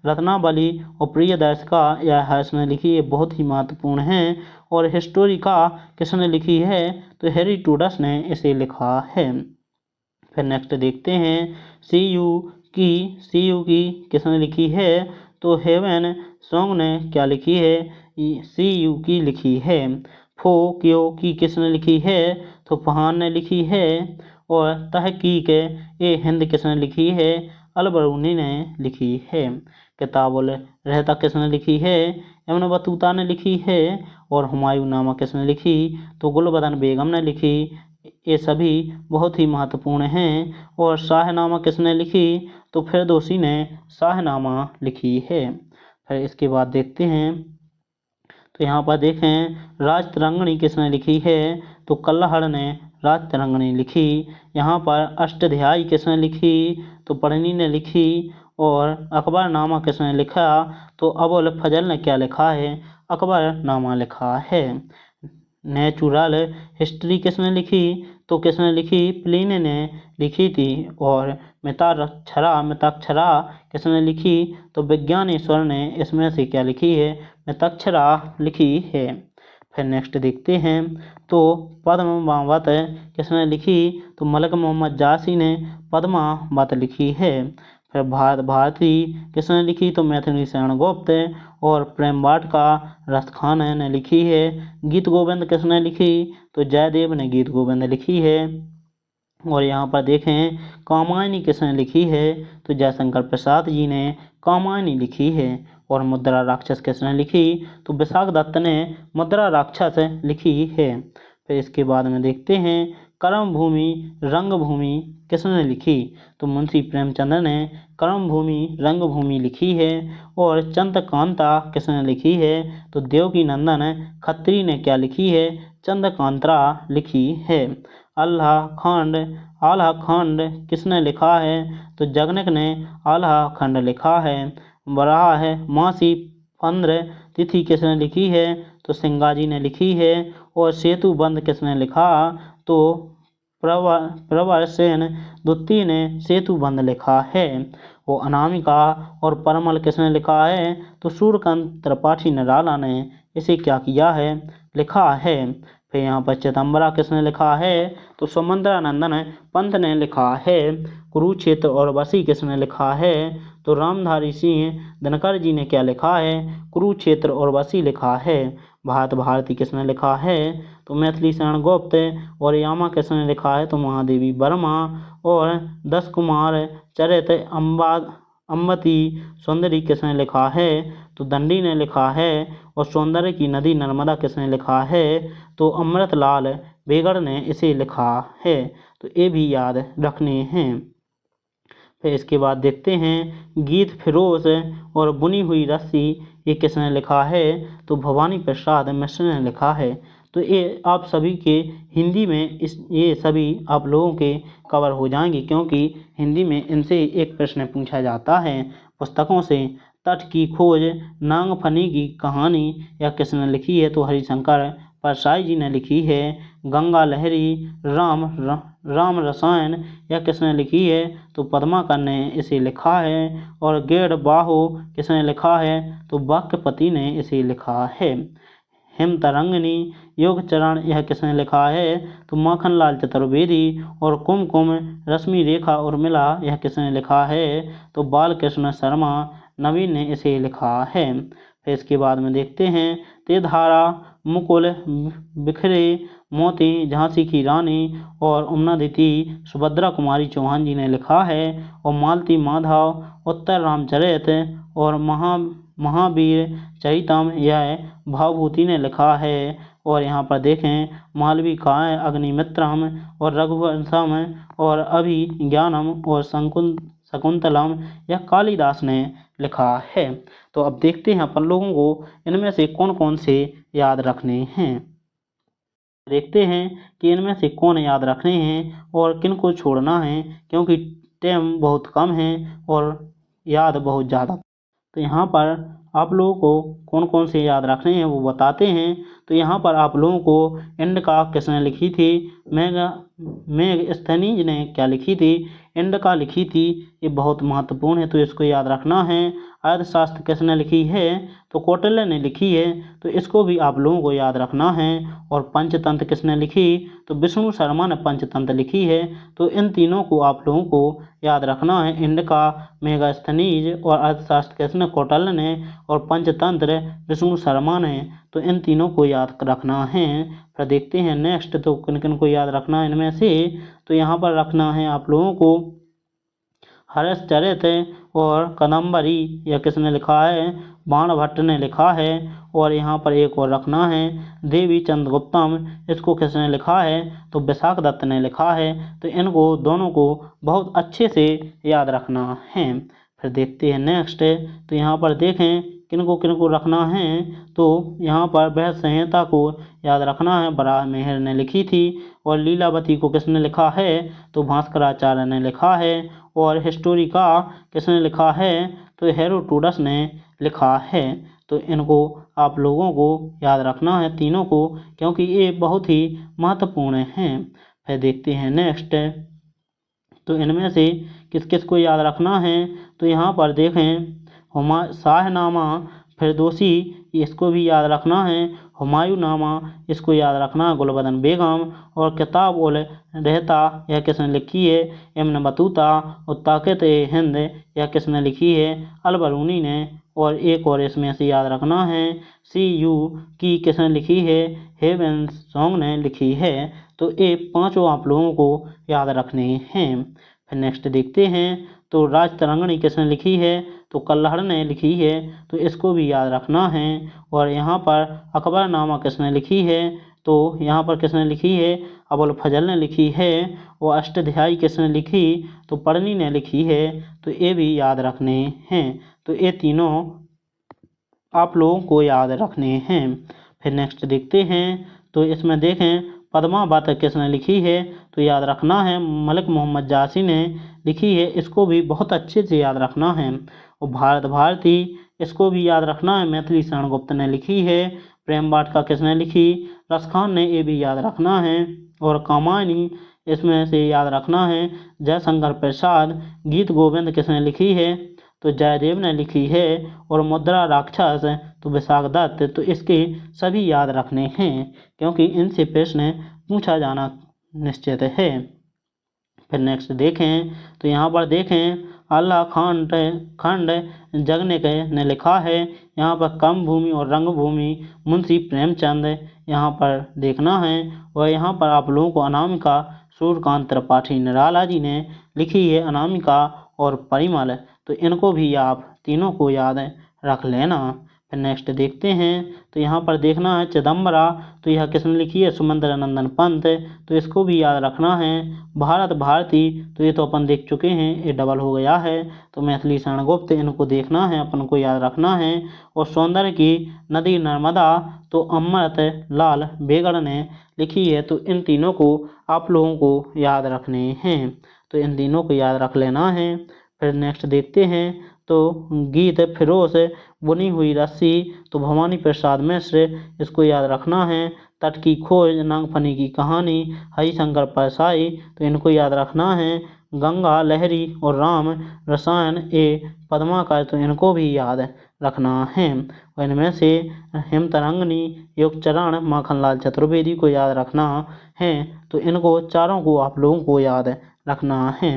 रत्नावली और प्रियदर्शिका यह हर्ष ने लिखी है, बहुत ही महत्वपूर्ण है। और हिस्टोरिका किसने लिखी है, तो हेरोडोटस ने इसे लिखा है। फिर नेक्स्ट देखते हैं सी यू की किसने लिखी है, तो हेवन सॉन्ग ने क्या लिखी है, सी यू की लिखी है। फो क्यो की किसने लिखी है, तो फहान ने लिखी है। और तहकीक ए हिंद किसने लिखी है, अलबरूनी ने लिखी है। किताबुल रहता किसने लिखी है, इब्न बतूता ने लिखी है। और हुमायूं नामा किसने लिखी, तो गुलबदन बेगम ने लिखी। ये सभी बहुत ही महत्वपूर्ण हैं। और शाहनामा किसने लिखी, तो फिरदौसी ने शाहनामा लिखी है। फिर इसके बाद देखते हैं, तो यहाँ पर देखें राजतरंगिणी किसने लिखी है, तो कल्हड़ ने राजतरंगिणी लिखी। यहाँ पर अष्टाध्यायी किसने लिखी, तो पढ़नी ने लिखी। और अकबरनामा किसने लिखा, तो अबुल फजल ने क्या लिखा है, अकबरनामा लिखा है। नेचुरल हिस्ट्री किसने लिखी, तो किसने लिखी, प्लिनी ने लिखी थी। और मिताक्षरा किसने लिखी, तो विज्ञानेश्वर ने इसमें से क्या लिखी है, मिताक्षरा लिखी है। फिर नेक्स्ट देखते हैं, तो पद्मावत किसने लिखी, तो मलिक मोहम्मद जासी ने पद्मावत लिखी है। फिर भारती किसने लिखी, तो मैथिली शरण गुप्त। और प्रेम वाटिका रस खान ने लिखी है। गीत गोविंद किसने लिखी, तो जयदेव ने गीत गोविंद लिखी है। और यहाँ पर देखें कामायनी किसने लिखी है, तो जयशंकर प्रसाद जी ने कामायनी लिखी है। और मुद्रा राक्षस किसने लिखी, तो विशाख दत्त ने मुद्रा राक्षस लिखी है। फिर इसके बाद में देखते हैं कर्म भूमि रंगभूमि किसने लिखी, तो मुंशी प्रेमचंद ने कर्म भूमि रंगभूमि लिखी है। और चंद्रकांता किसने लिखी है, तो देवकी नंदन खत्री ने क्या लिखी है, चंद्रकांता लिखी है। आल्हा खंड किसने लिखा है, तो जगनक ने आल्हा खंड लिखा है। बराह है मासी 15 तिथि किसने लिखी है, तो सिंगाजी ने लिखी है। और सेतु बंद किसने लिखा, तो प्रवर सेन द्वितीय ने सेतु बंद लिखा है। वो अनामिका और परमल किसने लिखा है, तो सूर्यकांत त्रिपाठी निराला ने इसे क्या किया है, लिखा है। फिर यहाँ पर चिदम्बरा किसने लिखा है, तो सुमंत्रानंदन पंत ने लिखा है। कुरुक्षेत्र और वसी किसने लिखा है, तो रामधारी सिंह दिनकर जी ने क्या लिखा है, कुरुक्षेत्र और वसी लिखा है। भारती किसने लिखा है, तो मैथिली शरण गुप्त। और यामा किसने लिखा है, तो महादेवी वर्मा। और 10 कुमार चरित अम्बती सुंदरी किसने लिखा है, तो दंडी ने लिखा है। और सौंदर्य की नदी नर्मदा किसने लिखा है, तो अमृतलाल बेगड़ ने इसे लिखा है। तो ये भी याद रखने हैं। फिर इसके बाद देखते हैं गीत फिरोज और बुनी हुई रस्सी ये किसने लिखा है, तो भवानी प्रसाद मिश्र ने लिखा है। तो ये आप सभी के हिंदी में ये सभी आप लोगों के कवर हो जाएंगे, क्योंकि हिंदी में इनसे एक प्रश्न पूछा जाता है पुस्तकों से। तट की खोज नागफनी की कहानी यह किसने लिखी है, तो हरिशंकर परसाई जी ने लिखी है। गंगा लहरी राम रसायन यह किसने लिखी है, तो पद्माकर ने इसे लिखा है। और गेड़ बाहो किसने लिखा है, तो वाक्यपति ने इसे लिखा है। हिम तरंगिनी योग चरण यह किसने लिखा है, तो माखनलाल चतुर्वेदी। और कुमकुम रश्मि रेखा उर्मिला यह किसने लिखा है, तो बालकृष्ण शर्मा नवीन ने इसे लिखा है। फिर इसके बाद में देखते हैं तेधारा मुकुल बिखरे मोती झांसी की रानी और उम्नादिति सुभद्रा कुमारी चौहान जी ने लिखा है। और मालती माधव उत्तर रामचरित और महावीर चरितम यह भावभूति ने लिखा है। और यहाँ पर देखें मालविकाएँ अग्निमित्रम और रघुवंशम और अभिज्ञानम और शकुंतलम यह कालिदास ने लिखा है। तो अब देखते हैं अपन लोगों को इनमें से कौन कौन से याद रखने हैं। देखते हैं कि इनमें से कौन याद रखने हैं और किन को छोड़ना है, क्योंकि टाइम बहुत कम है और याद बहुत ज़्यादा। तो यहाँ पर आप लोगों को कौन कौन से याद रखने हैं वो बताते हैं। तो यहाँ पर आप लोगों को इंडिका किसने लिखी थी, मेगस्थनीज ने क्या लिखी थी, इंडिका लिखी थी। ये बहुत महत्वपूर्ण है, तो इसको याद रखना है। अर्थशास्त्र किसने लिखी है, तो कौटिल्य ने लिखी है, तो इसको भी आप लोगों को याद रखना है। और पंचतंत्र किसने लिखी, तो विष्णु शर्मा ने पंचतंत्र लिखी है। तो इन तीनों को आप लोगों को याद रखना है। इंडिका मेगास्थनीज और अर्थशास्त्र किसने, कौटिल्य ने। और पंचतंत्र विष्णु शर्मा ने। तो इन तीनों को याद रखना है। फिर देखते हैं नेक्स्ट, तो किन किन को याद रखना है इनमें से। तो यहाँ पर रखना है आप लोगों को हर्षचरित और कदम्बरी यह किसने लिखा है, बाणभट्ट ने लिखा है। और यहाँ पर एक और रखना है देवी चंद्रगुप्तम, इसको किसने लिखा है, तो विशाख दत्त ने लिखा है। तो इनको दोनों को बहुत अच्छे से याद रखना है। फिर देखते हैं नेक्स्ट, तो यहाँ पर देखें किनको रखना है, तो यहाँ पर बृहद संहिता को याद रखना है, वराह मिहिर ने लिखी थी। और लीलावती को किसने लिखा है, तो भास्कराचार्य ने लिखा है। और हिस्टोरिका किसने लिखा है, तो हेरोडोटस ने लिखा है। तो इनको आप लोगों को याद रखना है तीनों को, क्योंकि ये बहुत ही महत्वपूर्ण हैं। फिर देखते हैं नेक्स्ट, तो इनमें से किस किस को याद रखना है, तो यहाँ पर देखें शाहनामा फिरदौसी, इसको भी याद रखना है। हुमायूंनामा, इसको याद रखना है, गुलबदन बेगम। और किताब उल रहता, यह किसने लिखी है, इब्न बतूता। और ताकत ए हिंद, यह किसने लिखी है, अल बरूनी ने। और एक और इसमें से याद रखना है, सी यू की किसने लिखी है, हेवेंस सॉन्ग ने लिखी है। तो ये पांचों आप लोगों को याद रखने हैं। फिर नेक्स्ट देखते हैं, तो राज तरंगिणी किसने लिखी है, तो कल्हड़ ने लिखी है, तो इसको भी याद रखना है। और यहाँ पर अकबरनामा किसने लिखी है, तो यहाँ पर किसने लिखी है, अबुल फजल ने लिखी है। और अष्टाध्यायी किसने लिखी, तो पढ़नी ने लिखी है। तो ये भी याद रखने हैं। तो ये तीनों आप लोगों को याद रखने हैं। फिर नेक्स्ट देखते हैं, तो इसमें देखें पद्मावत किसने लिखी है, तो याद रखना है मलिक मोहम्मद जासी ने लिखी है, इसको भी बहुत अच्छे से याद रखना है। और भारत भारती, इसको भी याद रखना है, मैथिली शरण गुप्त ने लिखी है। प्रेम वाटिका किसने लिखी, रसखान ने, ये भी याद रखना है। और कामायनी, इसमें से याद रखना है जयशंकर प्रसाद। गीत गोविंद किसने लिखी है, तो जयदेव ने लिखी है। और मुद्रा राक्षस, तो विशाख दत्त। तो इसके सभी याद रखने हैं, क्योंकि इनसे प्रश्न पूछा जाना निश्चित है। फिर नेक्स्ट देखें, तो यहाँ पर देखें अल्लाह खंड जगनेक ने लिखा है। यहाँ पर कम भूमि और रंग भूमि मुंशी प्रेमचंद यहाँ पर देखना है। और यहाँ पर आप लोगों को अनामिका सूर्यकांत त्रिपाठी निराला जी ने लिखी है, अनामिका और परिमल। तो इनको भी आप तीनों को याद रख लेना। फिर नेक्स्ट देखते हैं, तो यहाँ पर देखना है चिदम्बरा, तो यह किसने लिखी है, सुमंद्र नंदन पंत। तो इसको भी याद रखना है। भारत भारती, तो ये तो अपन देख चुके हैं, ये डबल हो गया है। तो मैथिली शरण गुप्त, इनको देखना है, अपन को याद रखना है। और सौंदर्य की नदी नर्मदा, तो अमृत लाल बेगड़ ने लिखी है। तो इन तीनों को आप लोगों को याद रखने हैं। तो इन तीनों को याद रख लेना है। फिर नेक्स्ट देखते हैं, तो गीत फिरोज बुनी हुई रस्सी, तो भवानी प्रसाद मिश्र, इसको याद रखना है। तट की खोज, नागफनी की कहानी, हरिशंकर परसाई, तो इनको याद रखना है। गंगा लहरी और राम रसायन ए पद्माकर, तो इनको भी याद रखना है। और इनमें से हेमतरंगिनी, युगचरण, माखनलाल चतुर्वेदी को याद रखना है। तो इनको चारों को आप लोगों को याद रखना है।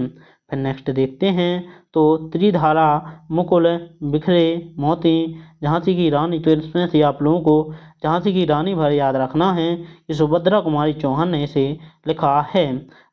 फिर नेक्स्ट देखते हैं, तो त्रिधारा, मुकुल, बिखरे मोती, झांसी की रानी, तो इसमें से आप लोगों को झांसी की रानी भर याद रखना है कि सुभद्रा कुमारी चौहान ने इसे लिखा है।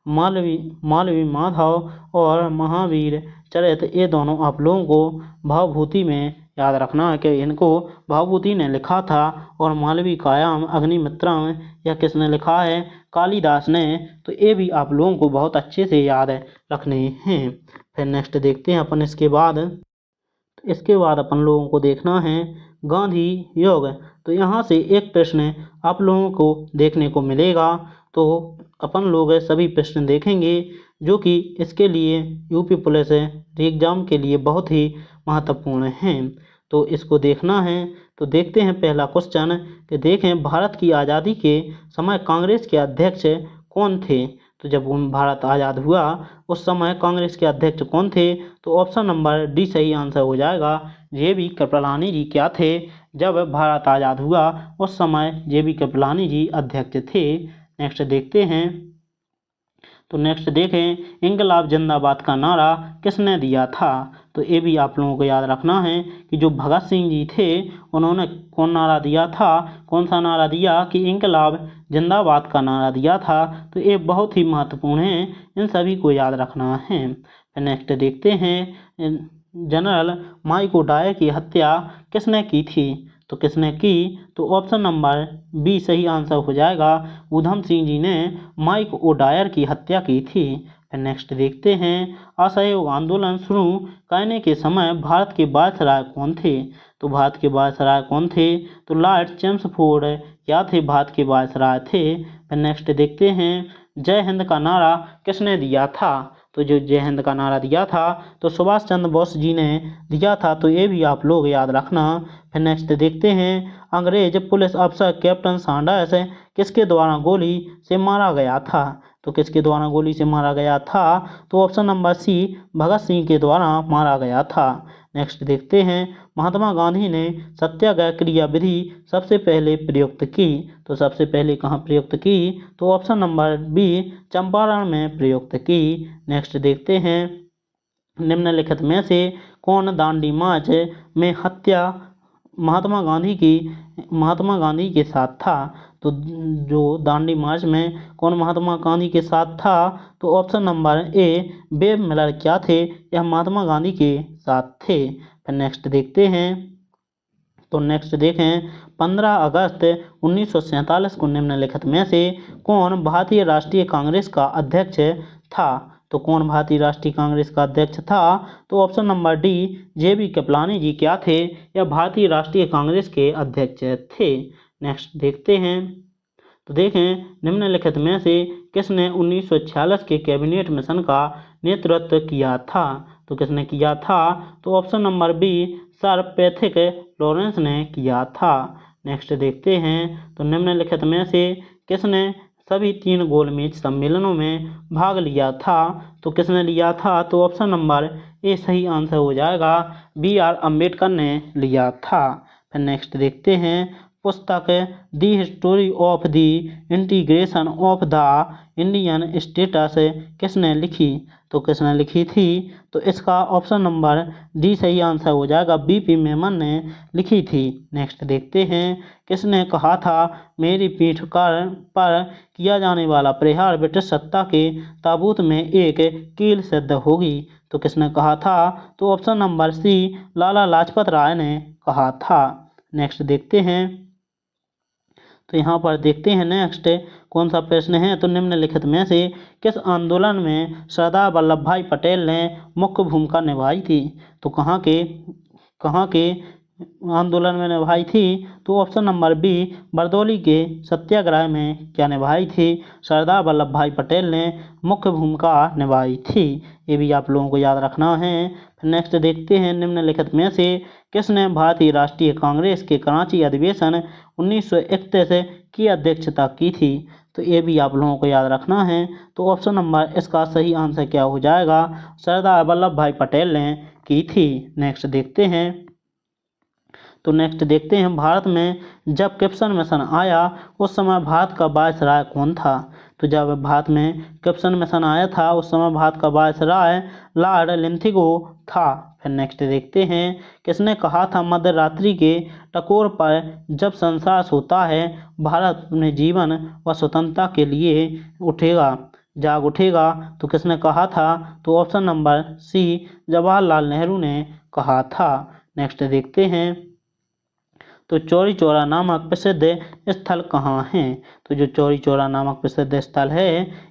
मालवी माधव और महावीर चरित, ये दोनों आप लोगों को भावभूति में याद रखना है कि इनको भावभूति ने लिखा था। और मालवी कायाम अग्निमित्रम, यह किसने लिखा है, कालिदास ने। तो ये भी आप लोगों को बहुत अच्छे से याद रखने हैं। फिर नेक्स्ट देखते हैं अपन इसके बाद, तो इसके बाद अपन लोगों को देखना है गांधी योग। तो यहाँ से एक प्रश्न आप लोगों को देखने को मिलेगा। तो अपन लोग सभी प्रश्न देखेंगे, जो कि इसके लिए यूपी पुलिस एग्जाम के लिए बहुत ही महत्वपूर्ण हैं। तो इसको देखना है। तो देखते हैं पहला क्वेश्चन, कि देखें भारत की आज़ादी के समय कांग्रेस के अध्यक्ष कौन थे। तो जब भारत आज़ाद हुआ उस समय कांग्रेस के अध्यक्ष कौन थे, तो ऑप्शन नंबर डी सही आंसर हो जाएगा। JB कृपलानी जी क्या थे, जब भारत आज़ाद हुआ उस समय JB कृपलानी जी अध्यक्ष थे। नेक्स्ट देखते हैं, तो नेक्स्ट देखें इंकलाब जिंदाबाद का नारा किसने दिया था। तो ये भी आप लोगों को याद रखना है कि जो भगत सिंह जी थे, उन्होंने कौन नारा दिया था, कौन सा नारा दिया, कि इंकलाब जिंदाबाद का नारा दिया था। तो ये बहुत ही महत्वपूर्ण है, इन सभी को याद रखना है। फिर नेक्स्ट देखते हैं, जनरल माइको डायर की हत्या किसने की थी। तो किसने की, तो ऑप्शन नंबर बी सही आंसर हो जाएगा। ऊधम सिंह जी ने माइक ओ डायर की हत्या की थी। फिर नेक्स्ट देखते हैं, असहयोग आंदोलन शुरू करने के समय भारत के वायसराय कौन थे? तो भारत के वायसराय कौन थे? तो लॉर्ड चेम्सफोर्ड क्या थे? भारत के वायसराय थे। फिर नेक्स्ट देखते हैं, जय हिंद का नारा किसने दिया था? तो जो जय हिंद का नारा दिया था तो सुभाष चंद्र बोस जी ने दिया था, तो ये भी आप लोग याद रखना। फिर नेक्स्ट देखते हैं, अंग्रेज पुलिस अफसर कैप्टन सैंडर्स किसके द्वारा गोली से मारा गया था? तो किसके द्वारा गोली से मारा गया था? तो ऑप्शन नंबर सी, भगत सिंह के द्वारा मारा गया था। नेक्स्ट देखते हैं, महात्मा गांधी ने सत्याग्रह क्रिया विधि सबसे पहले प्रयुक्त की? तो सबसे पहले कहाँ प्रयुक्त की? तो ऑप्शन नंबर बी, चंपारण में प्रयुक्त की। नेक्स्ट देखते हैं, निम्नलिखित में से कौन दांडी मार्च में हत्या महात्मा गांधी के साथ था? तो जो दांडी मार्च में कौन महात्मा गांधी के साथ था? तो ऑप्शन नंबर ए, वेब मिलर क्या थे? यह महात्मा गांधी के साथ थे। फिर नेक्स्ट देखते हैं, तो नेक्स्ट देखें, 15 अगस्त 1947 को निम्नलिखित में से कौन भारतीय राष्ट्रीय कांग्रेस का अध्यक्ष था? तो कौन भारतीय राष्ट्रीय कांग्रेस का अध्यक्ष था? तो option number D, J B. Kripalani ji क्या थे? यह भारतीय राष्ट्रीय कांग्रेस के अध्यक्ष थे। नेक्स्ट देखते हैं, तो देखें, निम्नलिखित में से किसने 1946 के कैबिनेट मिशन का नेतृत्व किया था? तो किसने किया था? तो option number b, Sir Patrick Lawrence ने किया था। नेक्स्ट देखते हैं, तो निम्नलिखित में से किसने सभी 3 गोलमेज सम्मेलनों में भाग लिया था? तो किसने लिया था? तो ऑप्शन नंबर ए सही आंसर हो जाएगा, बी.आर. अम्बेडकर ने लिया था। फिर नेक्स्ट देखते हैं, पुस्तक the history of the integration of the Indian states किसने लिखी? तो किसने लिखी थी? तो इसका ऑप्शन नंबर डी सही आंसर हो जाएगा, बी.पी. मेमन ने लिखी थी। नेक्स्ट देखते हैं, किसने कहा था मेरी पीठ पर किया जाने वाला प्रहार ब्रिटिश सत्ता के ताबूत में एक कील सिद्ध होगी? तो किसने कहा था? तो ऑप्शन नंबर सी, लाला लाजपत राय ने कहा था। नेक्स्ट देखते हैं, तो यहाँ पर देखते हैं नेक्स्ट कौन सा प्रश्न है, तो निम्नलिखित में से किस आंदोलन में सरदार वल्लभ भाई पटेल ने मुख्य भूमिका निभाई थी? तो कहाँ के आंदोलन में निभाई थी? तो ऑप्शन नंबर बी, बरदौली के सत्याग्रह में क्या निभाई थी? सरदार वल्लभ भाई पटेल ने मुख्य भूमिका निभाई थी। ये भी आप लोगों को याद रखना है। फिर नेक्स्ट देखते हैं, निम्नलिखित में से किसने भारतीय राष्ट्रीय कांग्रेस के कराची अधिवेशन 1931 की अध्यक्षता की थी? तो ये भी आप लोगों को याद रखना है। तो ऑप्शन नंबर इसका सही आंसर क्या हो जाएगा? सरदार वल्लभ भाई पटेल ने की थी। नेक्स्ट देखते हैं, तो नेक्स्ट देखते हैं, भारत में जब क्रिप्सन मिशन आया उस समय भारत का वायसराय कौन था? तो जब भारत में क्रिप्सन मिशन आया था उस समय भारत का वायसराय लॉर्ड लिंथिगो था। फिर नेक्स्ट देखते हैं, किसने कहा था मध्य रात्रि के टकोर पर जब संसार सोता है भारत अपने जीवन व स्वतंत्रता के लिए जाग उठेगा? तो किसने कहा था? तो option number c, Jawaharlal Nehru ने कहा था। नेक्स्ट देखते हैं, तो चौरी चौरा नामक प्रसिद्ध स्थल कहाँ है? तो जो चौरी चौरा नामक प्रसिद्ध स्थल है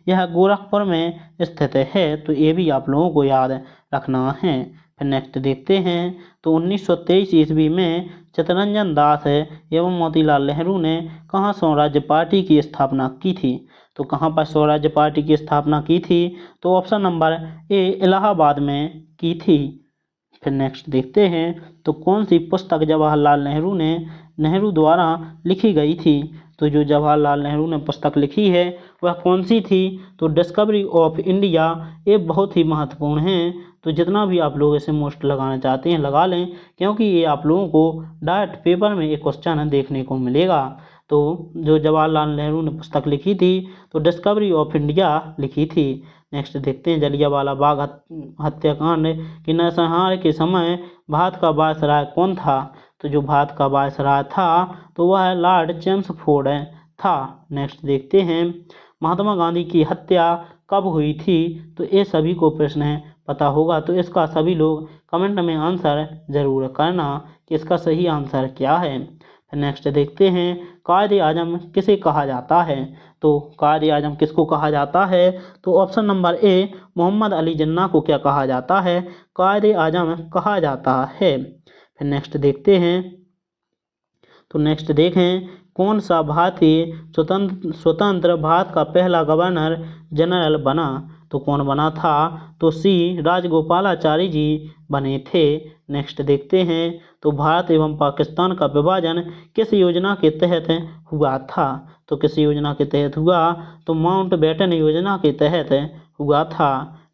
यह गोरखपुर में स्थित है। तो ये भी आप लोगों को याद रखना है। फिर नेक्स्ट देखते हैं, तो 1923 ईस्वी में चित्तरंजन दास एवं मोतीलाल नेहरू ने कहाँ स्वराज्य पार्टी की स्थापना की थी? तो कहाँ पर स्वराज्य पार्टी की स्थापना की थी? तो ऑप्शन नंबर ए, इलाहाबाद में की थी। फिर नेक्स्ट देखते हैं, तो कौन सी पुस्तक जवाहरलाल नेहरू द्वारा लिखी गई थी? तो जो जवाहरलाल नेहरू ने पुस्तक लिखी है वह कौन सी थी? तो डिस्कवरी ऑफ इंडिया। ये बहुत ही महत्वपूर्ण है, तो जितना भी आप लोग इसे मोस्ट लगाना चाहते हैं लगा लें, क्योंकि ये आप लोगों को डायरेक्ट पेपर में एक क्वेश्चन देखने को मिलेगा। तो जो जवाहरलाल नेहरू ने पुस्तक लिखी थी तो डिस्कवरी ऑफ इंडिया लिखी थी। नेक्स्ट देखते हैं, जलियांवाला बाग हत्याकांड के नरसंहार के समय भारत का वायसराय कौन था? तो जो भारत का वायसराय था तो वह लॉर्ड चेम्सफोर्ड था। नेक्स्ट देखते हैं, महात्मा गांधी की हत्या कब हुई थी? तो ये सभी को प्रश्न पता होगा, तो इसका सभी लोग कमेंट में आंसर जरूर करना कि इसका सही आंसर क्या है। फिर नेक्स्ट देखते हैं कायदे आजम किसे कहा जाता है। तो कायदे आजम किसको कहा जाता है, तो option number A Mohammad Ali Jinnah को क्या कहा जाता है, कायदे आजम कहा जाता है। फिर नेक्स्ट देखते हैं, तो नेक्स्ट देखें कौन सा भारतीय स्वतंत्र भारत का पहला गवर्नर जनरल बना। तो कौन बना था, तो सी राजगोपालाचारी जी बने थे। नेक्स्ट देखते हैं, तो भारत एवं पाकिस्तान का विभाजन किस योजना के तहत हुआ था। तो किस योजना के तहत हुआ, तो माउंटबेटन योजना के तहत हुआ था।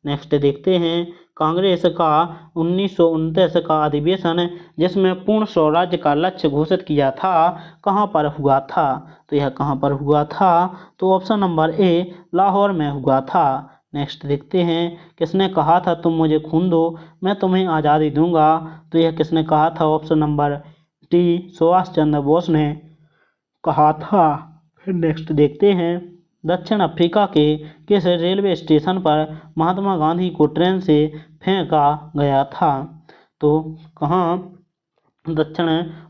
नेक्स्ट देखते हैं कांग्रेस का 1929 का अधिवेशन जिसमें पूर्ण स्वराज्य का लक्ष्य घोषित किया था कहाँ पर हुआ था। तो यह कहाँ पर हुआ था, तो ऑप्शन नंबर ए लाहौर में हुआ था। नेक्स्ट देखते हैं किसने कहा था तुम मुझे खून दो मैं तुम्हें आज़ादी दूंगा। तो यह किसने कहा था, option number D Subhash Chandra Bose ने कहा था। फिर नेक्स्ट देखते हैं दक्षिण अफ्रीका के किस रेलवे स्टेशन पर महात्मा गांधी को ट्रेन से फेंका गया था। तो कहाँ, दक्षिण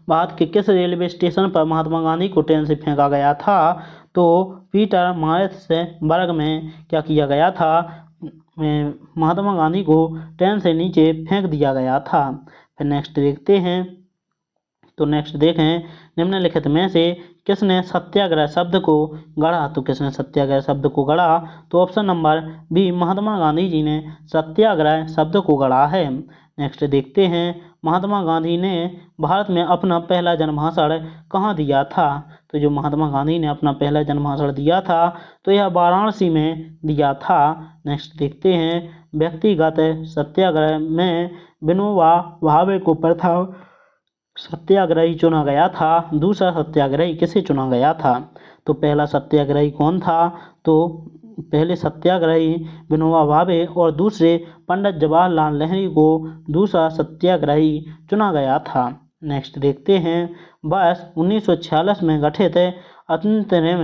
भारत के किस रेलवे स्टेशन पर महात्मा गांधी को ट्रेन से फेंका गया था, तो पीटर मारिट्सबर्ग में क्या किया गया था, महात्मा गांधी को ट्रेन से नीचे फेंक दिया गया था। फिर नेक्स्ट देखते हैं, तो नेक्स्ट देखें निम्नलिखित में से किसने सत्याग्रह शब्द को गढ़ा। तो किसने सत्याग्रह शब्द को गढ़ा, तो option number B Mahatma Gandhi ji ने सत्याग्रह शब्द को गढ़ा है। नेक्स्ट देखते हैं महात्मा गांधी ने भारत में अपना पहला जनभाषण कहाँ दिया था। तो जो महात्मा गांधी ने अपना पहला जनभाषण दिया था तो यह वाराणसी में दिया था। नेक्स्ट देखते हैं व्यक्तिगत सत्याग्रह में विनोबा भावे को प्रथम सत्याग्रही चुना गया था, दूसरा सत्याग्रही किसे चुना गया था। तो पहला सत्याग्रही कौन था, तो पहले सत्याग्रही विनोबा भावे और दूसरे पंडित जवाहरलाल नेहरू को दूसरा सत्याग्रही चुना गया था। नेक्स्ट देखते हैं वर्ष 1946 में गठित अंतरिम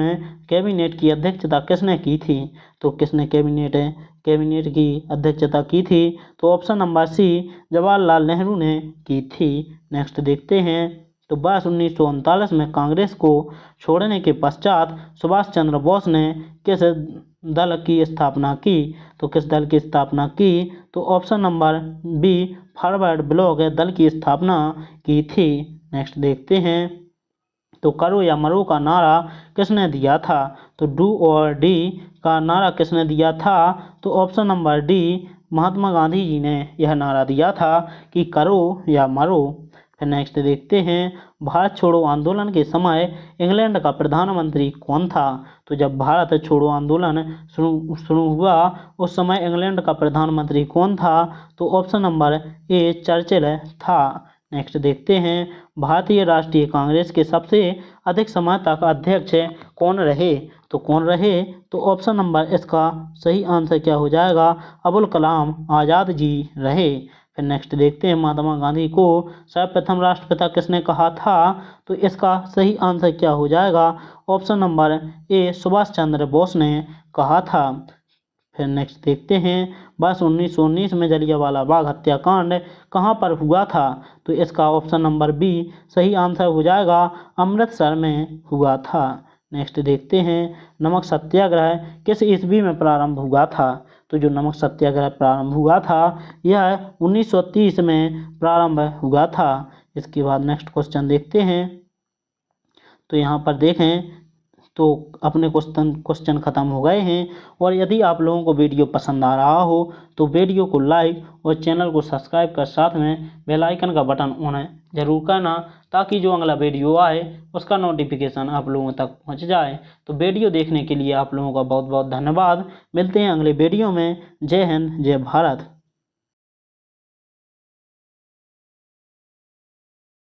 कैबिनेट की अध्यक्षता किसने की थी। तो किसने कैबिनेट की अध्यक्षता की थी, तो option number c Jawaharlal Nehru ने की थी। नेक्स्ट देखते हैं, तो वर्ष 1939 में कांग्रेस को छोड़ने के पश्चात सुभाष चंद्र बोस ने किस दल की स्थापना की। तो किस दल की स्थापना की, तो option number B Forward Bloc दल की स्थापना की थी। नेक्स्ट देखते हैं, तो करो या मरो का नारा किसने दिया था। तो डू और डी का नारा किसने दिया था, तो option number D Mahatma Gandhi ji ने यह नारा दिया था कि करो या मरो। फिर नेक्स्ट देखते हैं भारत छोड़ो आंदोलन के समय इंग्लैंड का प्रधानमंत्री कौन था। तो जब भारत छोड़ो आंदोलन शुरू हुआ उस समय इंग्लैंड का प्रधानमंत्री कौन था, तो ऑप्शन नंबर ए चर्चिल था। नेक्स्ट देखते हैं भारतीय राष्ट्रीय कांग्रेस के सबसे अधिक समय तक अध्यक्ष कौन रहे। तो कौन रहे, तो ऑप्शन नंबर इसका सही आंसर क्या हो जाएगा, अबुल कलाम आज़ाद जी रहे। फिर नेक्स्ट देखते हैं महात्मा गांधी को सर्वप्रथम राष्ट्रपिता किसने कहा था। तो इसका सही आंसर क्या हो जाएगा, ऑप्शन नंबर ए सुभाष चंद्र बोस ने कहा था। फिर नेक्स्ट देखते हैं वर्ष 1919 में जलियांवाला बाग हत्याकांड कहाँ पर हुआ था। तो इसका ऑप्शन नंबर बी सही आंसर हो जाएगा, अमृतसर में हुआ था। नेक्स्ट देखते हैं नमक सत्याग्रह किस ईस्वी में प्रारंभ हुआ था। तो जो नमक सत्याग्रह प्रारंभ हुआ था यह 1930 में प्रारंभ हुआ था। इसके बाद नेक्स्ट क्वेश्चन देखते हैं, तो यहाँ पर देखें तो अपने क्वेश्चन ख़त्म हो गए हैं। और यदि आप लोगों को वीडियो पसंद आ रहा हो तो वीडियो को लाइक और चैनल को सब्सक्राइब कर साथ में बेल आइकन का बटन ऑन जरूर करना ताकि जो अगला वीडियो आए उसका नोटिफिकेशन आप लोगों तक पहुंच जाए। तो वीडियो देखने के लिए आप लोगों का बहुत बहुत धन्यवाद। मिलते हैं अगले वीडियो में। जय हिंद, जय भारत।